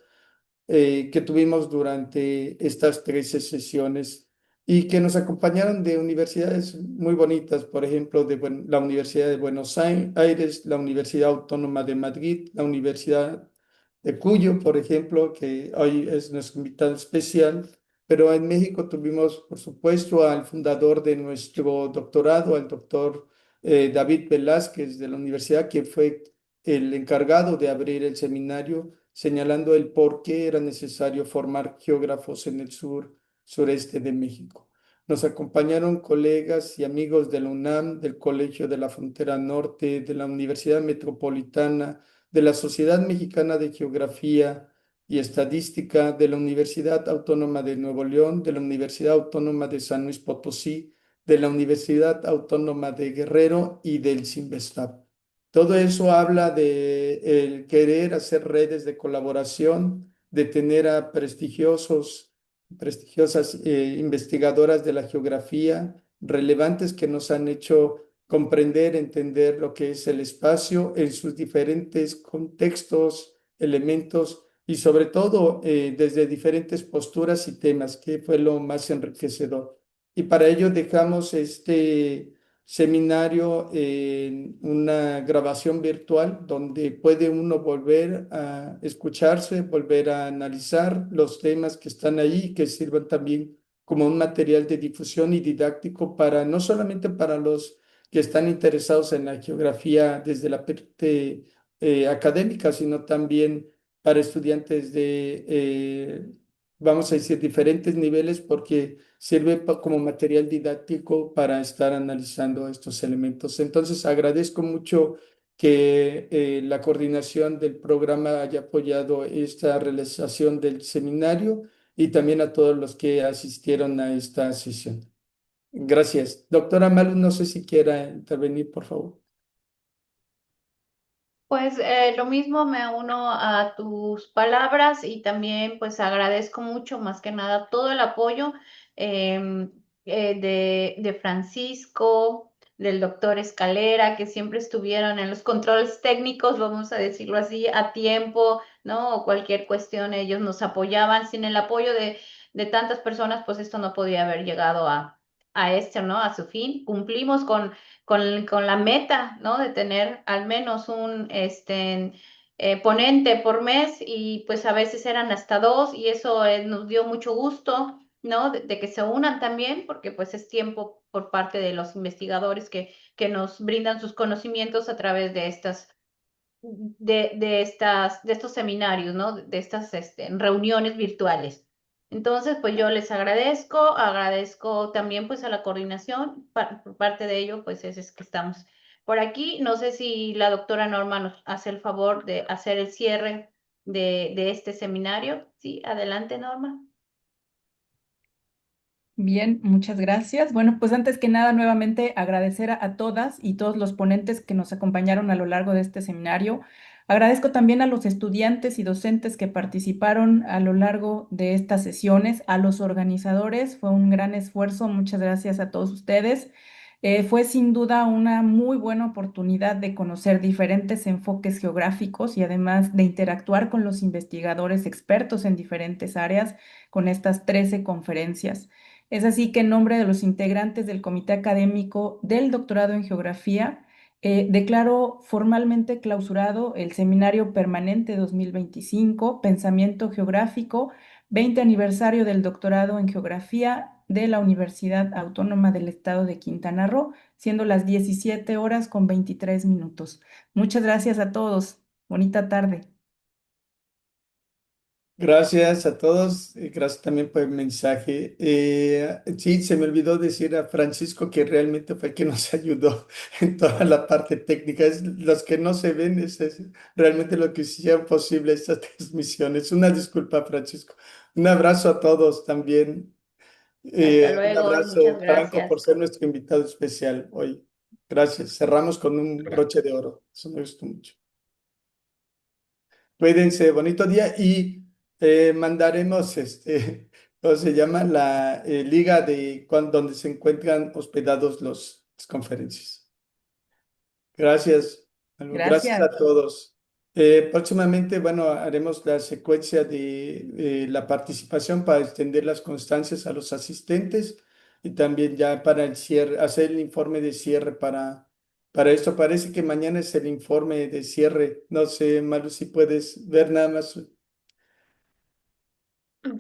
[SPEAKER 1] que tuvimos durante estas 13 sesiones y que nos acompañaron de universidades muy bonitas, por ejemplo, la Universidad de Buenos Aires, la Universidad Autónoma de Madrid, la Universidad de Cuyo, por ejemplo, que hoy es nuestro invitado especial. Pero en México tuvimos, por supuesto, al fundador de nuestro doctorado, al doctor David Velázquez de la universidad, quien fue el encargado de abrir el seminario, señalando el por qué era necesario formar geógrafos en el sureste de México. Nos acompañaron colegas y amigos de la UNAM, del Colegio de la Frontera Norte, de la Universidad Metropolitana, de la Sociedad Mexicana de Geografía y Estadística, de la Universidad Autónoma de Nuevo León, de la Universidad Autónoma de San Luis Potosí, de la Universidad Autónoma de Guerrero y del CINVESTAB. Todo eso habla de el querer hacer redes de colaboración, de tener a prestigiosas investigadoras de la geografía relevantes que nos han hecho comprender, entender lo que es el espacio en sus diferentes contextos, elementos y sobre todo desde diferentes posturas y temas, que fue lo más enriquecedor. Y para ello dejamos este seminario en una grabación virtual donde puede uno volver a escucharse, volver a analizar los temas que están ahí y que sirvan también como un material de difusión y didáctico para no solamente para los que están interesados en la geografía desde la parte académica, sino también para estudiantes vamos a decir, diferentes niveles, porque sirve como material didáctico para estar analizando estos elementos. Entonces, agradezco mucho que la coordinación del programa haya apoyado esta realización del seminario y también a todos los que asistieron a esta sesión. Gracias. Doctora Malu, no sé si quiera intervenir, por favor.
[SPEAKER 2] Pues lo mismo, me uno a tus palabras y también pues agradezco mucho más que nada todo el apoyo em, de Francisco, del doctor Escalera, que siempre estuvieron en los controles técnicos, vamos a decirlo así, a tiempo, ¿no? O cualquier cuestión, ellos nos apoyaban. Sin el apoyo de tantas personas, pues esto no podía haber llegado a este, ¿no? A su fin. Cumplimos con la meta, ¿no? De tener al menos un ponente por mes y pues a veces eran hasta dos y eso nos dio mucho gusto, ¿no? De que se unan también porque pues es tiempo por parte de los investigadores que nos brindan sus conocimientos a través de de estos seminarios, ¿no? De estas reuniones virtuales. Entonces, pues yo les agradezco también pues a la coordinación, por parte de ello, pues es que estamos por aquí. No sé si la doctora Norma nos hace el favor de hacer el cierre de este seminario. Sí, adelante, Norma.
[SPEAKER 4] Bien, muchas gracias. Bueno, pues antes que nada, nuevamente agradecer a todas y todos los ponentes que nos acompañaron a lo largo de este seminario. Agradezco también a los estudiantes y docentes que participaron a lo largo de estas sesiones, a los organizadores. Fue un gran esfuerzo. Muchas gracias a todos ustedes. Fue sin duda una muy buena oportunidad de conocer diferentes enfoques geográficos y además de interactuar con los investigadores expertos en diferentes áreas con estas 13 conferencias. Es así que en nombre de los integrantes del Comité Académico del Doctorado en Geografía, declaro formalmente clausurado el Seminario Permanente 2025, Pensamiento Geográfico, 20 aniversario del Doctorado en Geografía de la Universidad Autónoma del Estado de Quintana Roo, siendo las 17 horas con 23 minutos. Muchas gracias a todos. Bonita tarde.
[SPEAKER 1] Gracias a todos, gracias también por el mensaje. Sí, se me olvidó decir a Francisco que realmente fue el que nos ayudó en toda la parte técnica. Los que no se ven, es realmente lo que hicieron posible estas transmisiones. Una disculpa, Francisco. Un abrazo a todos también.
[SPEAKER 2] Hasta
[SPEAKER 1] Un
[SPEAKER 2] luego y muchas
[SPEAKER 1] abrazo, Franco,
[SPEAKER 2] gracias.
[SPEAKER 1] por ser nuestro invitado especial hoy. Gracias. Cerramos con un
[SPEAKER 3] Gracias.
[SPEAKER 1] broche de oro. Eso me gustó mucho. Cuídense, bonito día y mandaremos, ¿cómo se llama? La liga de donde se encuentran hospedados las conferencias. Gracias. Gracias
[SPEAKER 4] Gracias.
[SPEAKER 1] a todos. Próximamente, bueno, haremos la secuencia de la participación para extender las constancias a los asistentes y también ya para el cierre, hacer el informe de cierre para esto. Parece que mañana es el informe de cierre. No sé, Maru, si puedes ver nada más.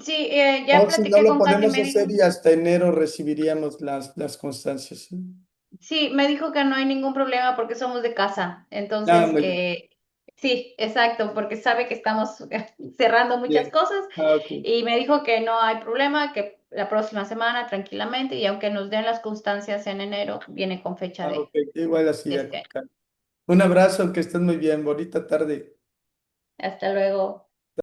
[SPEAKER 2] Sí, ya
[SPEAKER 1] O si no
[SPEAKER 2] platiqué
[SPEAKER 1] lo
[SPEAKER 2] con Katy,
[SPEAKER 1] podemos
[SPEAKER 2] me dijo.
[SPEAKER 1] hacer y hasta enero recibiríamos las constancias. ¿Sí?
[SPEAKER 2] Sí, me dijo que no hay ningún problema porque somos de casa.
[SPEAKER 1] Ah,
[SPEAKER 2] Entonces,
[SPEAKER 1] muy bien.
[SPEAKER 2] sí, exacto, porque sabe que estamos cerrando muchas
[SPEAKER 1] Bien.
[SPEAKER 2] cosas
[SPEAKER 1] Ah, ok.
[SPEAKER 2] y me dijo que no hay problema, que la próxima semana tranquilamente y aunque nos den las constancias en enero, viene con fecha
[SPEAKER 1] Ah, ok.
[SPEAKER 2] de
[SPEAKER 1] Igual así
[SPEAKER 2] este año.
[SPEAKER 1] acá. Un abrazo, que estés muy bien. Bonita tarde.
[SPEAKER 2] Hasta luego.